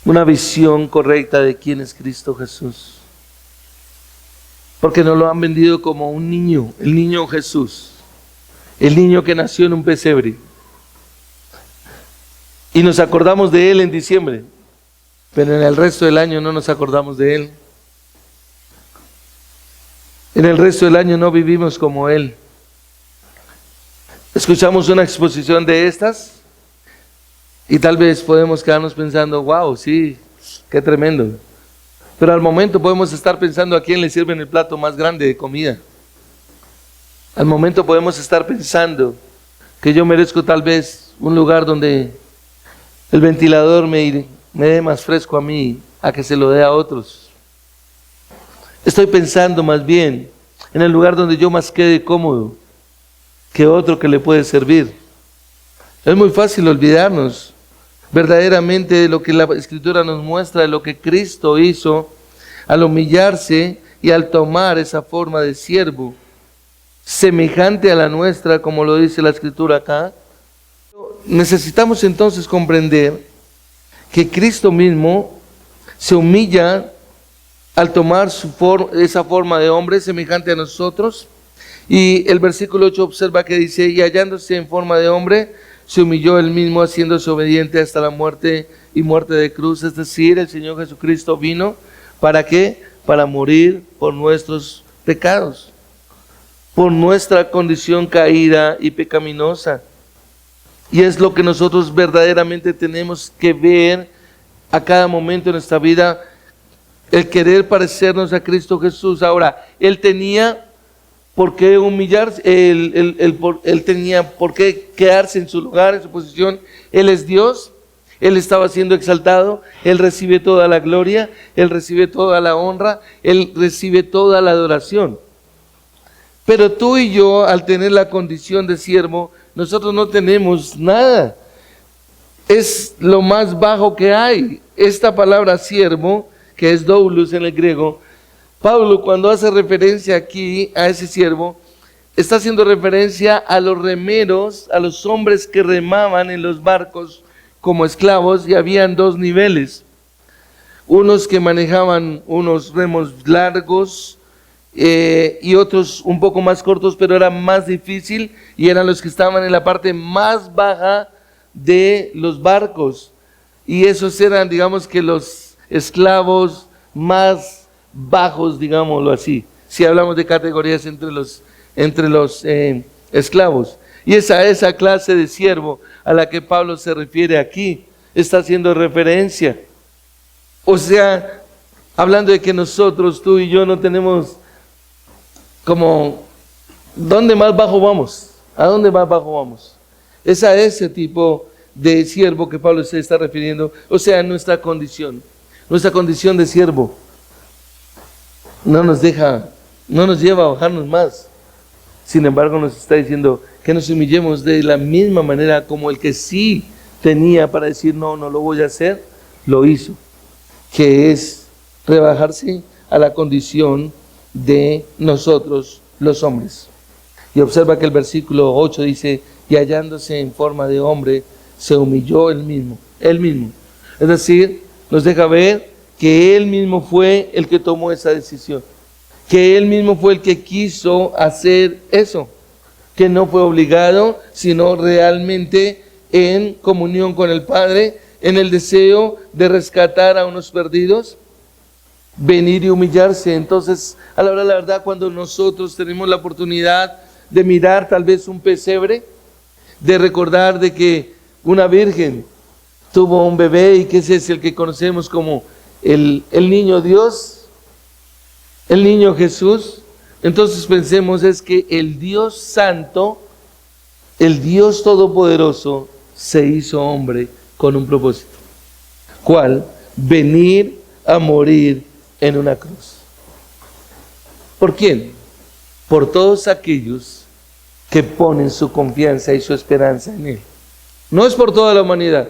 una visión correcta de quién es Cristo Jesús. Porque nos lo han vendido como un niño, el niño Jesús, el niño que nació en un pesebre. Y nos acordamos de Él en diciembre, pero en el resto del año no nos acordamos de Él. En el resto del año no vivimos como Él. Escuchamos una exposición de estas y tal vez podemos quedarnos pensando, wow, sí, qué tremendo. Pero al momento podemos estar pensando a quién le sirven el plato más grande de comida. Al momento podemos estar pensando que yo merezco tal vez un lugar donde el ventilador me dé más fresco a mí, a que se lo dé a otros. Estoy pensando más bien en el lugar donde yo más quede cómodo que otro que le puede servir. Es muy fácil olvidarnos verdaderamente de lo que la Escritura nos muestra, de lo que Cristo hizo al humillarse y al tomar esa forma de siervo, semejante a la nuestra, como lo dice la Escritura acá. Necesitamos entonces comprender que Cristo mismo se humilla al tomar esa forma de hombre semejante a nosotros. Y el versículo 8 observa que dice, y hallándose en forma de hombre, se humilló él mismo, haciéndose obediente hasta la muerte y muerte de cruz. Es decir, el Señor Jesucristo vino, ¿para qué? Para morir por nuestros pecados, por nuestra condición caída y pecaminosa. Y es lo que nosotros verdaderamente tenemos que ver a cada momento de nuestra vida, el querer parecernos a Cristo Jesús. Ahora, Él tenía por qué humillarse, Él tenía por qué quedarse en su lugar, en su posición. Él es Dios, Él estaba siendo exaltado, Él recibe toda la gloria, Él recibe toda la honra, Él recibe toda la adoración. Pero tú y yo, al tener la condición de siervo, nosotros no tenemos nada. Es lo más bajo que hay. Esta palabra siervo, que es doulos en el griego, Pablo, cuando hace referencia aquí a ese siervo, está haciendo referencia a los remeros, a los hombres que remaban en los barcos como esclavos, y habían dos niveles. Unos que manejaban unos remos largos, y otros un poco más cortos, pero era más difícil, y eran los que estaban en la parte más baja de los barcos, y esos eran, digamos, que los esclavos más bajos, digámoslo así, si hablamos de categorías entre los esclavos. Y esa clase de siervo a la que Pablo se refiere aquí está haciendo referencia. O sea, hablando de que nosotros, tú y yo, no tenemos como, ¿dónde más bajo vamos? ¿A dónde más bajo vamos? Es a ese tipo de siervo que Pablo se está refiriendo. O sea, nuestra condición de siervo no nos lleva a bajarnos más. Sin embargo, nos está diciendo que nos humillemos de la misma manera como el que sí tenía para decir, no lo voy a hacer, lo hizo. Que es rebajarse a la condición de nosotros los hombres. Y observa que el versículo 8 dice, y hallándose en forma de hombre, se humilló él mismo. Es decir, nos deja ver que él mismo fue el que tomó esa decisión, que él mismo fue el que quiso hacer eso, que no fue obligado, sino realmente en comunión con el Padre, en el deseo de rescatar a unos perdidos, venir y humillarse. Entonces, a la hora de la verdad, cuando nosotros tenemos la oportunidad de mirar tal vez un pesebre, de recordar de que una virgen tuvo un bebé y que ese es el que conocemos como el niño Dios, el niño Jesús, entonces pensemos es que el Dios Santo, el Dios Todopoderoso, se hizo hombre con un propósito. ¿Cuál? Venir a morir en una cruz. ¿Por quién? Por todos aquellos que ponen su confianza y su esperanza en Él. No es por toda la humanidad.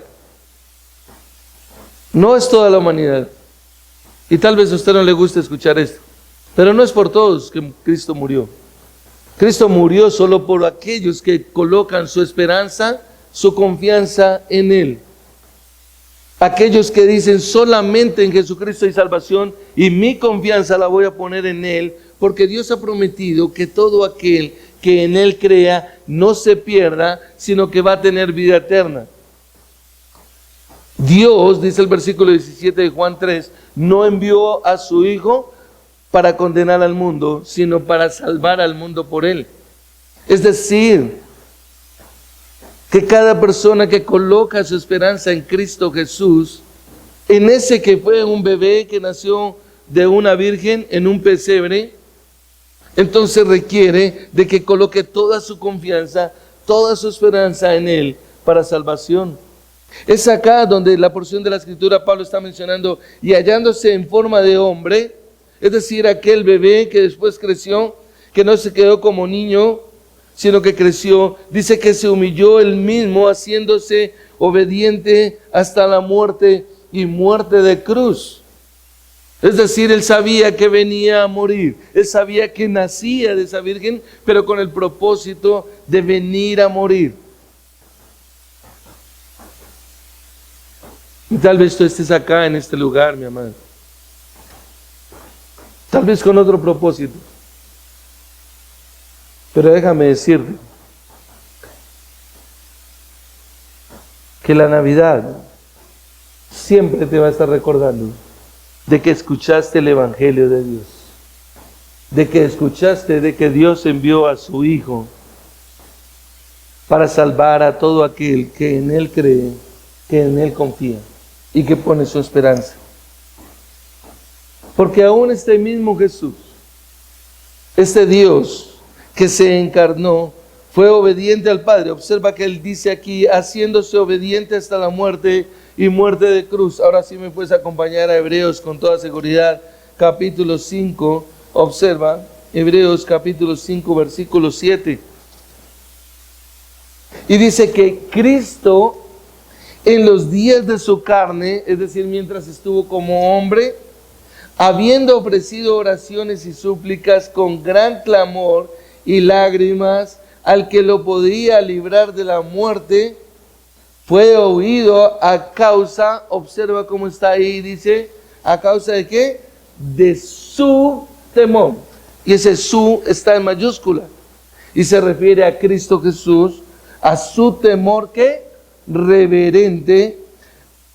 No es toda la humanidad. Y tal vez a usted no le guste escuchar esto, pero no es por todos que Cristo murió. Cristo murió solo por aquellos que colocan su esperanza, su confianza en Él. Aquellos que dicen solamente en Jesucristo hay salvación y mi confianza la voy a poner en Él, porque Dios ha prometido que todo aquel que en Él crea no se pierda, sino que va a tener vida eterna. Dios, dice el versículo 17 de Juan 3, no envió a su Hijo para condenar al mundo, sino para salvar al mundo por Él. Es decir, que cada persona que coloca su esperanza en Cristo Jesús, en ese que fue un bebé que nació de una virgen en un pesebre, entonces requiere de que coloque toda su confianza, toda su esperanza en Él para salvación. Es acá donde la porción de la Escritura Pablo está mencionando, y hallándose en forma de hombre, es decir, aquel bebé que después creció, que no se quedó como niño, sino que creció, dice que se humilló él mismo, haciéndose obediente hasta la muerte y muerte de cruz. Es decir, él sabía que venía a morir, él sabía que nacía de esa virgen, pero con el propósito de venir a morir. Y tal vez tú estés acá en este lugar, mi amado, tal vez con otro propósito. Pero déjame decirte que la Navidad siempre te va a estar recordando de que escuchaste el Evangelio de Dios, de que escuchaste de que Dios envió a su Hijo para salvar a todo aquel que en Él cree, que en Él confía y que pone su esperanza. Porque aún este mismo Jesús, este Dios que se encarnó, fue obediente al Padre. Observa que Él dice aquí, haciéndose obediente hasta la muerte y muerte de cruz. Ahora sí me puedes acompañar a Hebreos con toda seguridad, capítulo 5, observa, Hebreos capítulo 5, versículo 7. Y dice que Cristo en los días de su carne, es decir, mientras estuvo como hombre, habiendo ofrecido oraciones y súplicas con gran clamor y lágrimas al que lo podía librar de la muerte, fue oído a causa, observa cómo está ahí, dice, ¿a causa de qué? De su temor. Y ese su está en mayúscula y se refiere a Cristo Jesús, a su temor que reverente.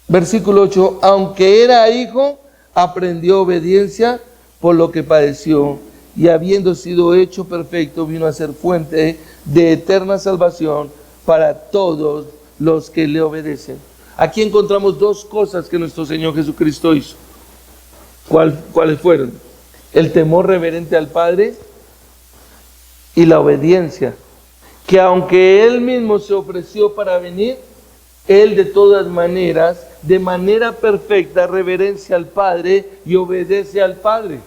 Versículo 8, aunque era hijo, aprendió obediencia por lo que padeció, y habiendo sido hecho perfecto, vino a ser fuente de eterna salvación para todos los que le obedecen. Aquí encontramos dos cosas que nuestro Señor Jesucristo hizo. ¿Cuáles fueron? El temor reverente al Padre y la obediencia, que aunque Él mismo se ofreció para venir, Él de todas maneras, de manera perfecta, reverencia al Padre y obedece al Padre.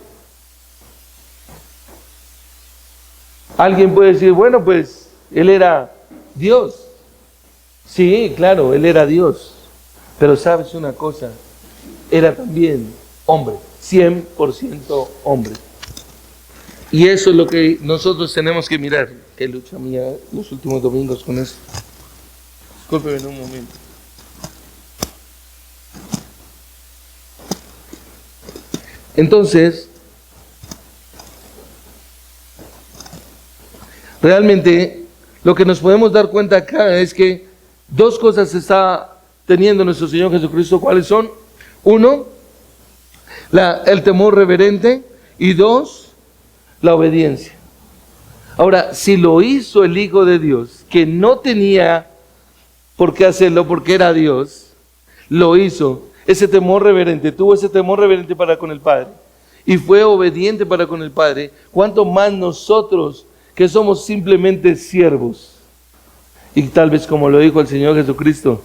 Alguien puede decir, bueno, pues Él era Dios. Sí, claro, Él era Dios. Pero sabes una cosa, era también hombre, 100% hombre. Y eso es lo que nosotros tenemos que mirar. Qué lucha mía los últimos domingos con eso. Discúlpeme un momento. Entonces, realmente lo que nos podemos dar cuenta acá es que dos cosas está teniendo nuestro Señor Jesucristo. ¿Cuáles son? Uno, el temor reverente, y dos, la obediencia. Ahora, si lo hizo el Hijo de Dios, que no tenía por qué hacerlo porque era Dios, lo hizo, ese temor reverente, tuvo ese temor reverente para con el Padre y fue obediente para con el Padre, ¿cuánto más nosotros que somos simplemente siervos? Y tal vez como lo dijo el Señor Jesucristo,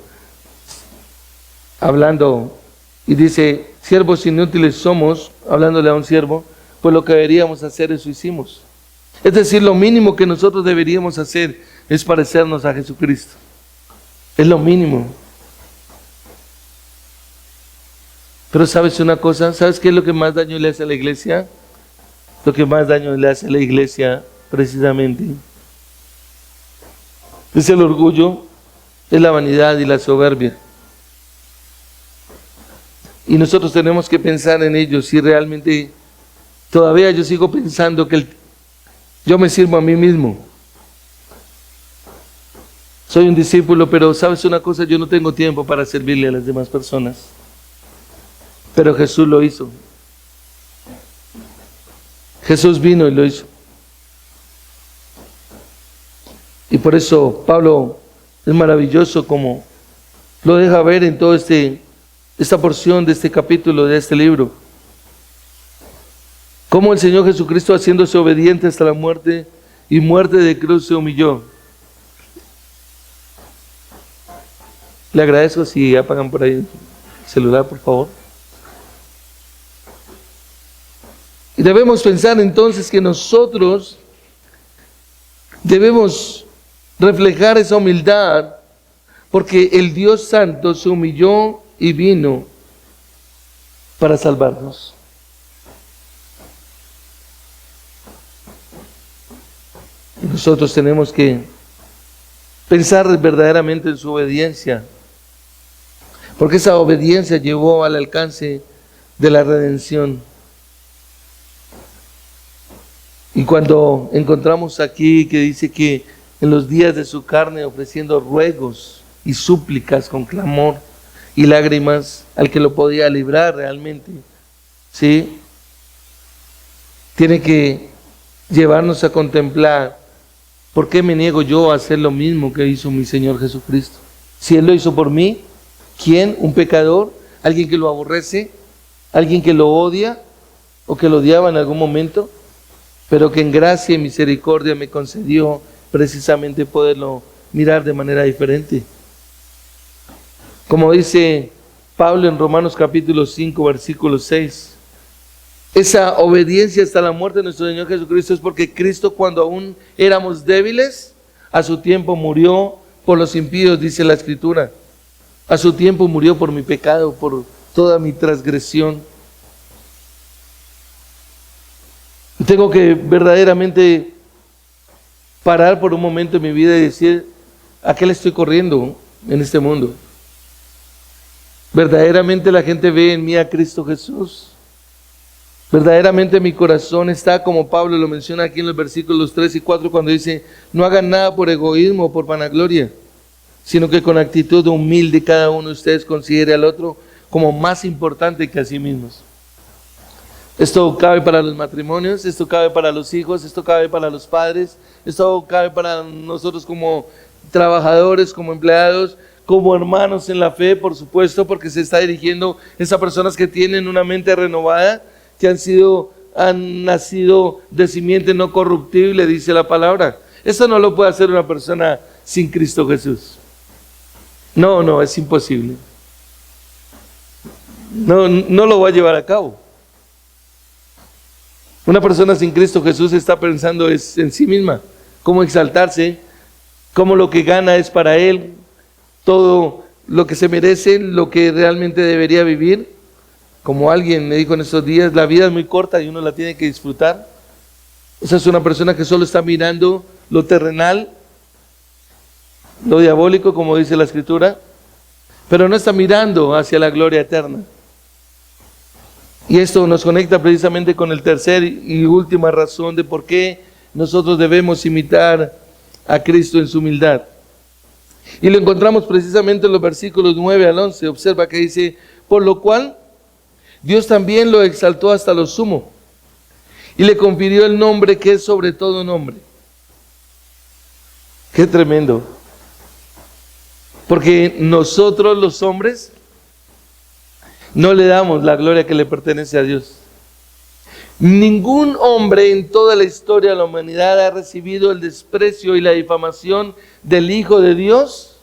hablando, y dice, siervos inútiles somos, hablándole a un siervo, pues lo que deberíamos hacer, eso hicimos. Es decir, lo mínimo que nosotros deberíamos hacer es parecernos a Jesucristo. Es lo mínimo. Pero ¿sabes una cosa? ¿Sabes qué es lo que más daño le hace a la iglesia? Lo que más daño le hace a la iglesia, precisamente, es el orgullo, es la vanidad y la soberbia. Y nosotros tenemos que pensar en ello. Si realmente todavía yo sigo pensando que yo me sirvo a mí mismo. Soy un discípulo, pero ¿sabes una cosa? Yo no tengo tiempo para servirle a las demás personas. Pero Jesús lo hizo. Jesús vino y lo hizo. Y por eso Pablo es maravilloso como lo deja ver en toda esta porción de este capítulo, de este libro. Cómo el Señor Jesucristo, haciéndose obediente hasta la muerte y muerte de cruz, se humilló. Le agradezco si apagan por ahí el celular, por favor. Y debemos pensar entonces que nosotros debemos reflejar esa humildad, porque el Dios Santo se humilló y vino para salvarnos. Y nosotros tenemos que pensar verdaderamente en su obediencia, porque esa obediencia llevó al alcance de la redención. Y cuando encontramos aquí que dice que en los días de su carne, ofreciendo ruegos y súplicas con clamor y lágrimas al que lo podía librar realmente, ¿sí? Tiene que llevarnos a contemplar: ¿por qué me niego yo a hacer lo mismo que hizo mi Señor Jesucristo? Si Él lo hizo por mí, ¿quién? ¿Un pecador? ¿Alguien que lo aborrece? ¿Alguien que lo odia? ¿O que lo odiaba en algún momento? Pero que en gracia y misericordia me concedió precisamente poderlo mirar de manera diferente. Como dice Pablo en Romanos capítulo 5, versículo 6, esa obediencia hasta la muerte de nuestro Señor Jesucristo es porque Cristo, cuando aún éramos débiles, a su tiempo murió por los impíos, dice la Escritura. A su tiempo murió por mi pecado, por toda mi transgresión. Tengo que verdaderamente parar por un momento en mi vida y decir: ¿a qué le estoy corriendo en este mundo? ¿Verdaderamente la gente ve en mí a Cristo Jesús? ¿Verdaderamente mi corazón está como Pablo lo menciona aquí en los versículos 3 y 4 cuando dice: no hagan nada por egoísmo o por vanagloria, sino que con actitud humilde cada uno de ustedes considere al otro como más importante que a sí mismos? Esto cabe para los matrimonios, esto cabe para los hijos, esto cabe para los padres, esto cabe para nosotros como trabajadores, como empleados, como hermanos en la fe, por supuesto, porque se está dirigiendo a esas personas que tienen una mente renovada, que han nacido de simiente no corruptible, dice la palabra. Eso no lo puede hacer una persona sin Cristo Jesús. No, es imposible. No lo va a llevar a cabo. Una persona sin Cristo Jesús está pensando es en sí misma, cómo exaltarse, cómo lo que gana es para él, todo lo que se merece, lo que realmente debería vivir. Como alguien me dijo en estos días, la vida es muy corta y uno la tiene que disfrutar. Esa es una persona que solo está mirando lo terrenal, lo diabólico, como dice la Escritura, pero no está mirando hacia la gloria eterna. Y esto nos conecta precisamente con el tercer y última razón de por qué nosotros debemos imitar a Cristo en su humildad. Y lo encontramos precisamente en los versículos 9 al 11. Observa que dice: por lo cual Dios también lo exaltó hasta lo sumo y le confirió el nombre que es sobre todo nombre. Qué tremendo. Porque nosotros los hombres no le damos la gloria que le pertenece a Dios. Ningún hombre en toda la historia de la humanidad ha recibido el desprecio y la difamación del Hijo de Dios.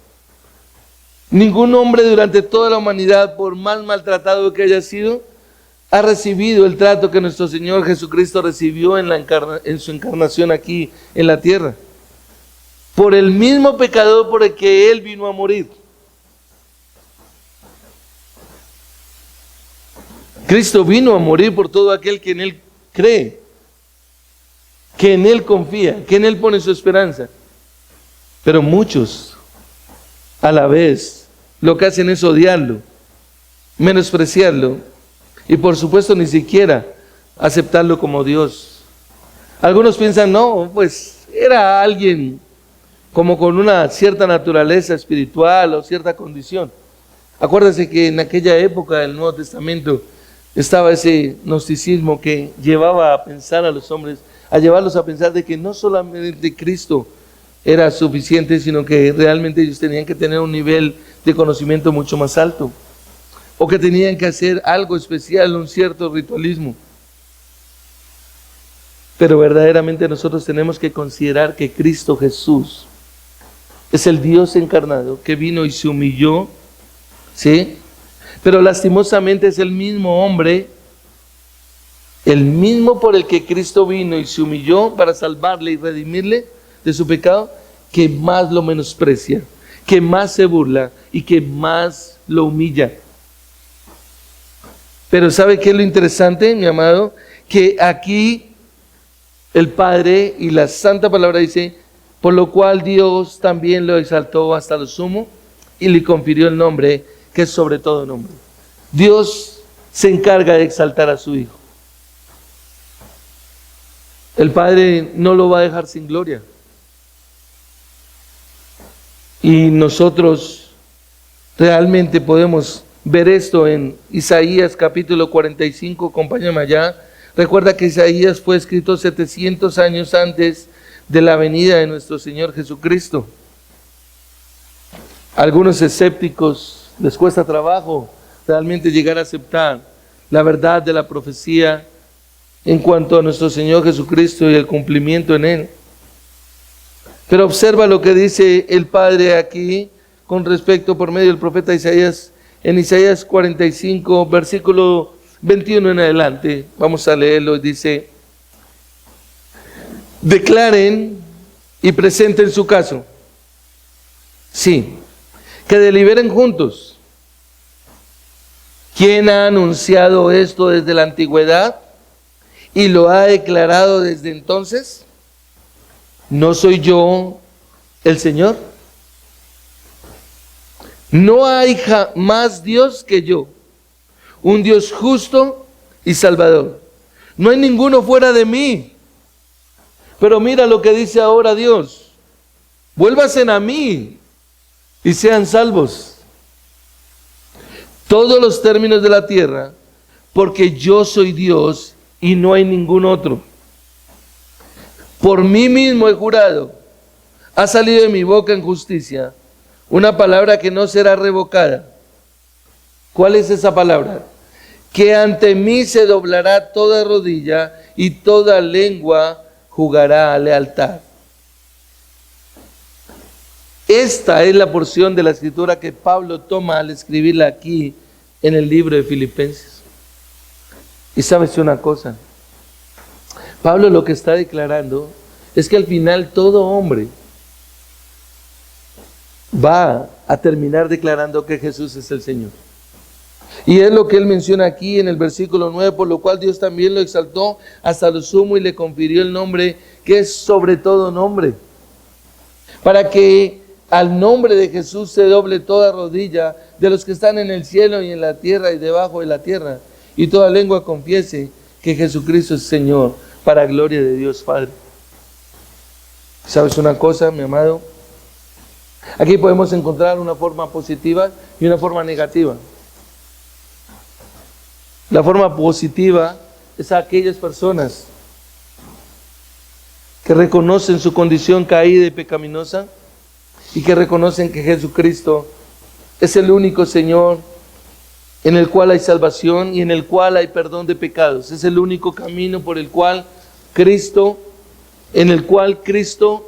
Ningún hombre durante toda la humanidad, por más maltratado que haya sido, ha recibido el trato que nuestro Señor Jesucristo recibió en su encarnación aquí en la tierra. Por el mismo pecador por el que Él vino a morir. Cristo vino a morir por todo aquel que en Él cree, que en Él confía, que en Él pone su esperanza. Pero muchos, a la vez, lo que hacen es odiarlo, menospreciarlo y por supuesto ni siquiera aceptarlo como Dios. Algunos piensan, no, pues era alguien como con una cierta naturaleza espiritual o cierta condición. Acuérdense que en aquella época del Nuevo Testamento estaba ese gnosticismo que llevaba a pensar a los hombres, a llevarlos a pensar de que no solamente Cristo era suficiente, sino que realmente ellos tenían que tener un nivel de conocimiento mucho más alto, o que tenían que hacer algo especial, un cierto ritualismo. Pero verdaderamente nosotros tenemos que considerar que Cristo Jesús es el Dios encarnado que vino y se humilló, ¿sí? Pero lastimosamente es el mismo hombre, el mismo por el que Cristo vino y se humilló para salvarle y redimirle de su pecado, que más lo menosprecia, que más se burla y que más lo humilla. Pero ¿sabe qué es lo interesante, mi amado? Que aquí el Padre y la Santa Palabra dice, por lo cual Dios también lo exaltó hasta lo sumo y le confirió el nombre que es sobre todo nombre. Dios se encarga de exaltar a su Hijo. El Padre no lo va a dejar sin gloria. Y nosotros realmente podemos ver esto en Isaías capítulo 45, acompáñame allá. Recuerda que Isaías fue escrito 700 años antes de la venida de nuestro Señor Jesucristo. Algunos escépticos les cuesta trabajo realmente llegar a aceptar la verdad de la profecía en cuanto a nuestro Señor Jesucristo y el cumplimiento en Él. Pero observa lo que dice el Padre aquí con respecto por medio del profeta Isaías, en Isaías 45, versículo 21 en adelante. Vamos a leerlo. Dice: declaren y presenten su caso. Sí, que deliberen juntos. ¿Quién ha anunciado esto desde la antigüedad y lo ha declarado desde entonces? ¿No soy yo el Señor? No hay más Dios que yo, un Dios justo y salvador. No hay ninguno fuera de mí. Pero mira lo que dice ahora Dios: vuélvanse a mí y sean salvos todos los términos de la tierra, porque yo soy Dios y no hay ningún otro. Por mí mismo he jurado, ha salido de mi boca en justicia una palabra que no será revocada. ¿Cuál es esa palabra? Que ante mí se doblará toda rodilla y toda lengua jugará a lealtad. Esta es la porción de la escritura que Pablo toma al escribirla aquí en el libro de Filipenses. Y sabes una cosa, Pablo lo que está declarando es que al final todo hombre va a terminar declarando que Jesús es el Señor. Y es lo que él menciona aquí en el versículo 9, por lo cual Dios también lo exaltó hasta lo sumo y le confirió el nombre que es sobre todo nombre, para que al nombre de Jesús se doble toda rodilla de los que están en el cielo y en la tierra y debajo de la tierra, y toda lengua confiese que Jesucristo es Señor, para gloria de Dios Padre. ¿Sabes una cosa, mi amado? Aquí podemos encontrar una forma positiva y una forma negativa. La forma positiva es a aquellas personas que reconocen su condición caída y pecaminosa y que reconocen que Jesucristo es el único Señor en el cual hay salvación y en el cual hay perdón de pecados. Es el único camino por el cual Cristo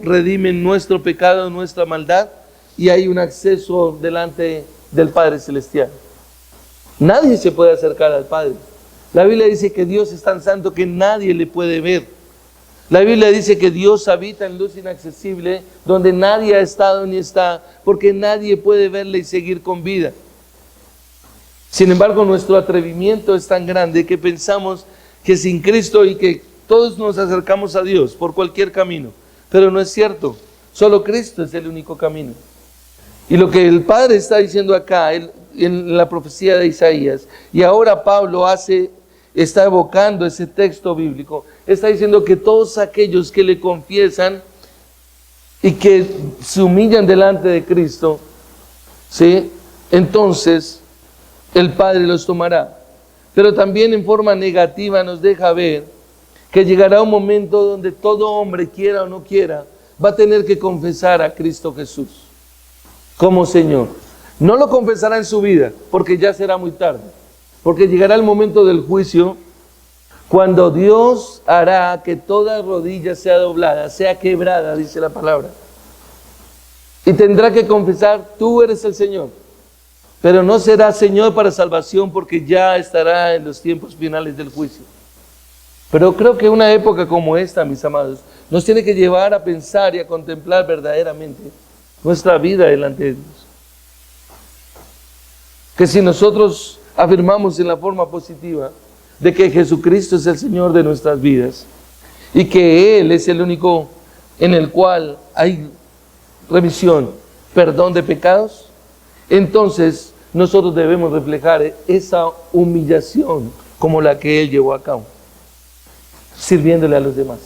redime nuestro pecado, nuestra maldad, y hay un acceso delante del Padre Celestial. Nadie se puede acercar al Padre La Biblia dice que Dios es tan santo que nadie le puede ver. La Biblia dice que Dios habita en luz inaccesible, donde nadie ha estado ni está, porque nadie puede verle y seguir con vida. Sin embargo, nuestro atrevimiento es tan grande que pensamos que sin Cristo y que todos nos acercamos a Dios por cualquier camino. Pero no es cierto. Solo Cristo es el único camino. Y lo que el Padre está diciendo acá, en la profecía de Isaías, y ahora Pablo está evocando ese texto bíblico, está diciendo que todos aquellos que le confiesan y que se humillan delante de Cristo, ¿sí?, entonces el Padre los tomará. Pero también en forma negativa nos deja ver que llegará un momento donde todo hombre, quiera o no quiera, va a tener que confesar a Cristo Jesús como Señor. No lo confesará en su vida, porque ya será muy tarde. Porque llegará el momento del juicio, cuando Dios hará que toda rodilla sea doblada, sea quebrada, dice la palabra. Y tendrá que confesar: tú eres el Señor. Pero no será Señor para salvación, porque ya estará en los tiempos finales del juicio. Pero creo que una época como esta, mis amados, nos tiene que llevar a pensar y a contemplar verdaderamente nuestra vida delante de Dios. Que si nosotros afirmamos en la forma positiva de que Jesucristo es el Señor de nuestras vidas y que Él es el único en el cual hay remisión, perdón de pecados, entonces nosotros debemos reflejar esa humillación como la que Él llevó a cabo, sirviéndole a los demás,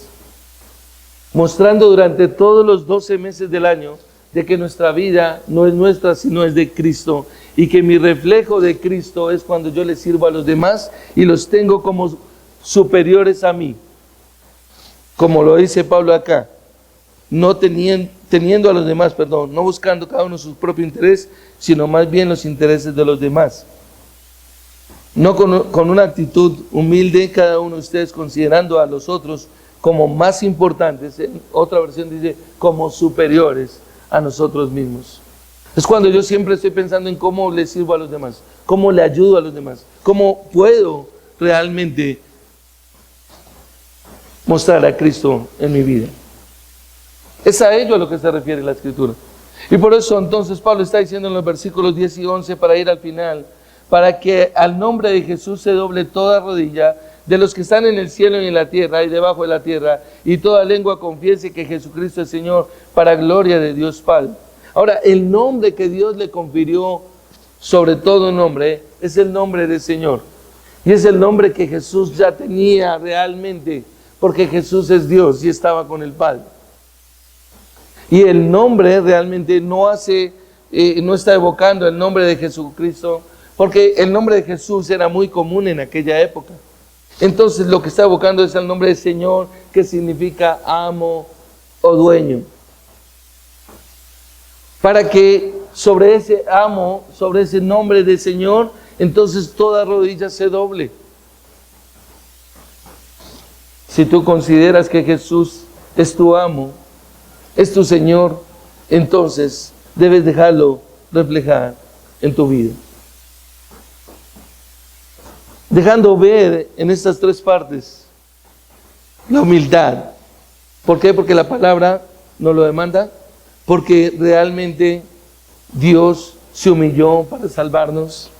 mostrando durante todos los 12 meses del año de que nuestra vida no es nuestra, sino es de Cristo, y que mi reflejo de Cristo es cuando yo le sirvo a los demás y los tengo como superiores a mí, como lo dice Pablo acá, no teniendo a los demás, no buscando cada uno su propio interés, sino más bien los intereses de los demás. No con una actitud humilde, cada uno de ustedes considerando a los otros como más importantes. En otra versión dice como superiores a nosotros mismos. Es cuando yo siempre estoy pensando en cómo le sirvo a los demás, cómo le ayudo a los demás, cómo puedo realmente mostrar a Cristo en mi vida. Es a ello a lo que se refiere la Escritura. Y por eso entonces Pablo está diciendo en los versículos 10 y 11, para ir al final, para que al nombre de Jesús se doble toda rodilla de los que están en el cielo y en la tierra y debajo de la tierra, y toda lengua confiese que Jesucristo es Señor, para gloria de Dios Padre. Ahora, el nombre que Dios le confirió sobre todo nombre es el nombre del Señor. Y es el nombre que Jesús ya tenía realmente, porque Jesús es Dios y estaba con el Padre. Y el nombre realmente no está evocando el nombre de Jesucristo, porque el nombre de Jesús era muy común en aquella época. Entonces lo que está evocando es el nombre del Señor, que significa amo o dueño. Para que sobre ese amo, sobre ese nombre del Señor, entonces toda rodilla se doble. Si tú consideras que Jesús es tu amo, es tu Señor, entonces debes dejarlo reflejar en tu vida. Dejando ver en estas tres partes la humildad. ¿Por qué? Porque la palabra nos lo demanda. Porque realmente Dios se humilló para salvarnos.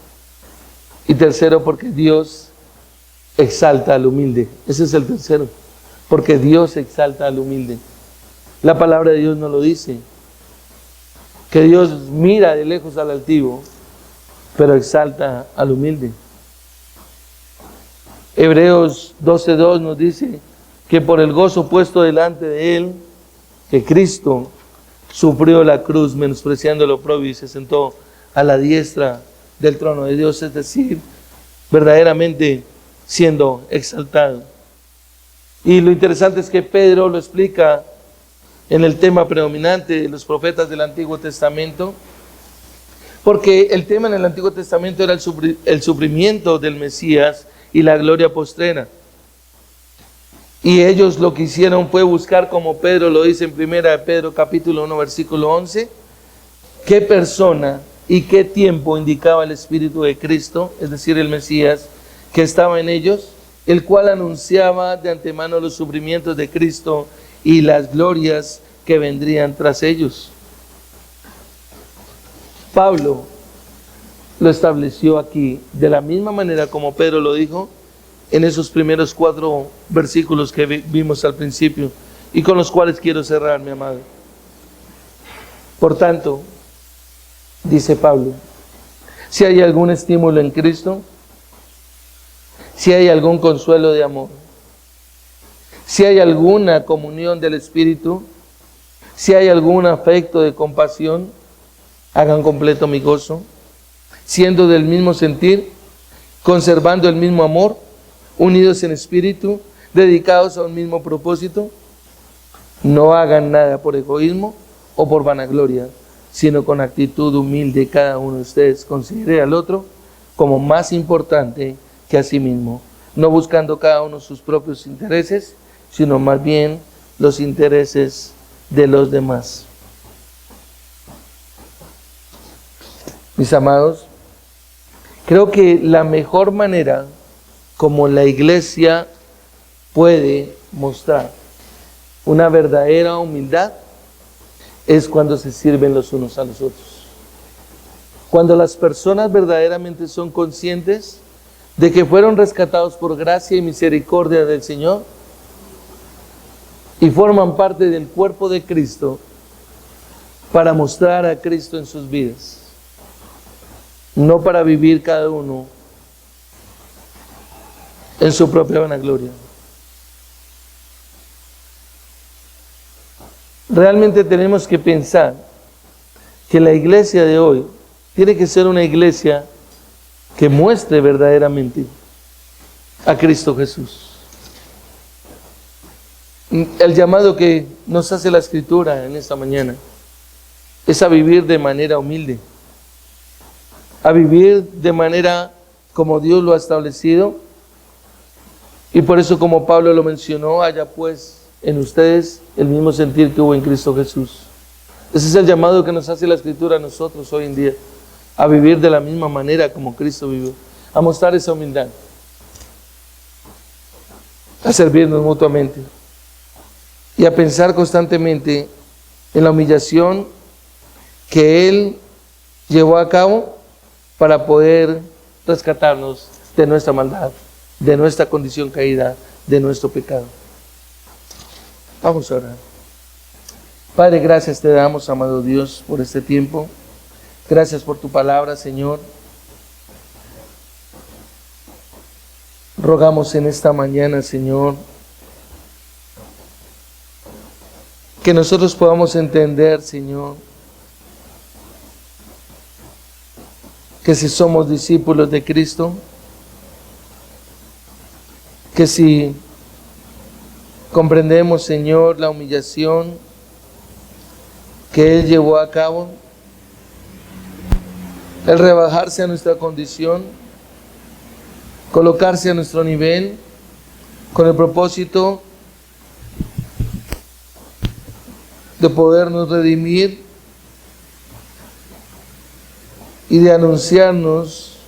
Y tercero, porque Dios exalta al humilde. Ese es el tercero. Porque Dios exalta al humilde. La palabra de Dios nos lo dice. Que Dios mira de lejos al altivo, pero exalta al humilde. Hebreos 12:2 nos dice que por el gozo puesto delante de Él, que Cristo sufrió la cruz, menospreciando el oprobio, y se sentó a la diestra del trono de Dios, es decir, verdaderamente siendo exaltado. Y lo interesante es que Pedro lo explica en el tema predominante de los profetas del Antiguo Testamento, porque el tema en el Antiguo Testamento era el sufrimiento del Mesías y la gloria postrera. Y ellos lo que hicieron fue buscar, como Pedro lo dice en 1 Pedro capítulo 1 versículo 11, qué persona y qué tiempo indicaba el Espíritu de Cristo, es decir, el Mesías, que estaba en ellos, el cual anunciaba de antemano los sufrimientos de Cristo y las glorias que vendrían tras ellos. Pablo lo estableció aquí de la misma manera como Pedro lo dijo en esos primeros 4 versículos que vimos al principio y con los cuales quiero cerrar, mi amado. Por tanto, dice Pablo, si hay algún estímulo en Cristo, si hay algún consuelo de amor, si hay alguna comunión del Espíritu, si hay algún afecto de compasión, hagan completo mi gozo, siendo del mismo sentir, conservando el mismo amor, unidos en espíritu, dedicados a un mismo propósito. No hagan nada por egoísmo o por vanagloria, sino con actitud humilde cada uno de ustedes considere al otro como más importante que a sí mismo, no buscando cada uno sus propios intereses, sino más bien los intereses de los demás. Mis amados, creo que la mejor manera como la iglesia puede mostrar una verdadera humildad es cuando se sirven los unos a los otros. Cuando las personas verdaderamente son conscientes de que fueron rescatados por gracia y misericordia del Señor y forman parte del cuerpo de Cristo para mostrar a Cristo en sus vidas, no para vivir cada uno en su propia vanagloria. Realmente tenemos que pensar que la iglesia de hoy tiene que ser una iglesia que muestre verdaderamente a Cristo Jesús. El llamado que nos hace la Escritura en esta mañana es a vivir de manera humilde, a vivir de manera como Dios lo ha establecido, y por eso, como Pablo lo mencionó, haya pues en ustedes el mismo sentir que hubo en Cristo Jesús. Ese es el llamado que nos hace la Escritura a nosotros hoy en día, a vivir de la misma manera como Cristo vivió, a mostrar esa humildad, a servirnos mutuamente y a pensar constantemente en la humillación que Él llevó a cabo para poder rescatarnos de nuestra maldad, de nuestra condición caída, de nuestro pecado. Vamos a orar. Padre, gracias te damos, amado Dios, por este tiempo. Gracias por tu palabra, Señor. Rogamos en esta mañana, Señor, que nosotros podamos entender, Señor, que si somos discípulos de Cristo, que si comprendemos, Señor, la humillación que Él llevó a cabo, el rebajarse a nuestra condición, colocarse a nuestro nivel, con el propósito de podernos redimir y de anunciarnos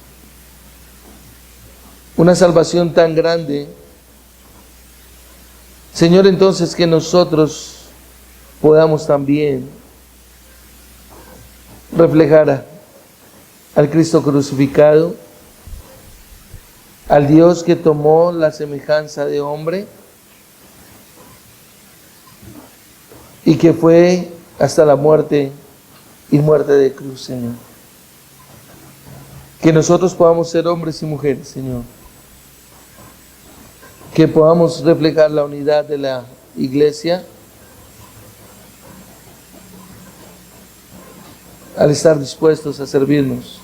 una salvación tan grande. Señor, entonces que nosotros podamos también reflejar al Cristo crucificado, al Dios que tomó la semejanza de hombre y que fue hasta la muerte y muerte de cruz, Señor. Que nosotros podamos ser hombres y mujeres, Señor, que podamos reflejar la unidad de la iglesia al estar dispuestos a servirnos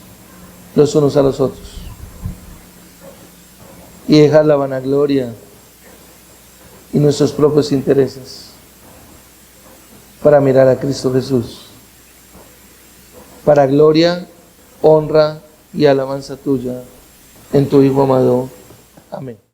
los unos a los otros y dejar la vanagloria y nuestros propios intereses para mirar a Cristo Jesús, para gloria, honra y alabanza tuya en tu Hijo amado. Amén.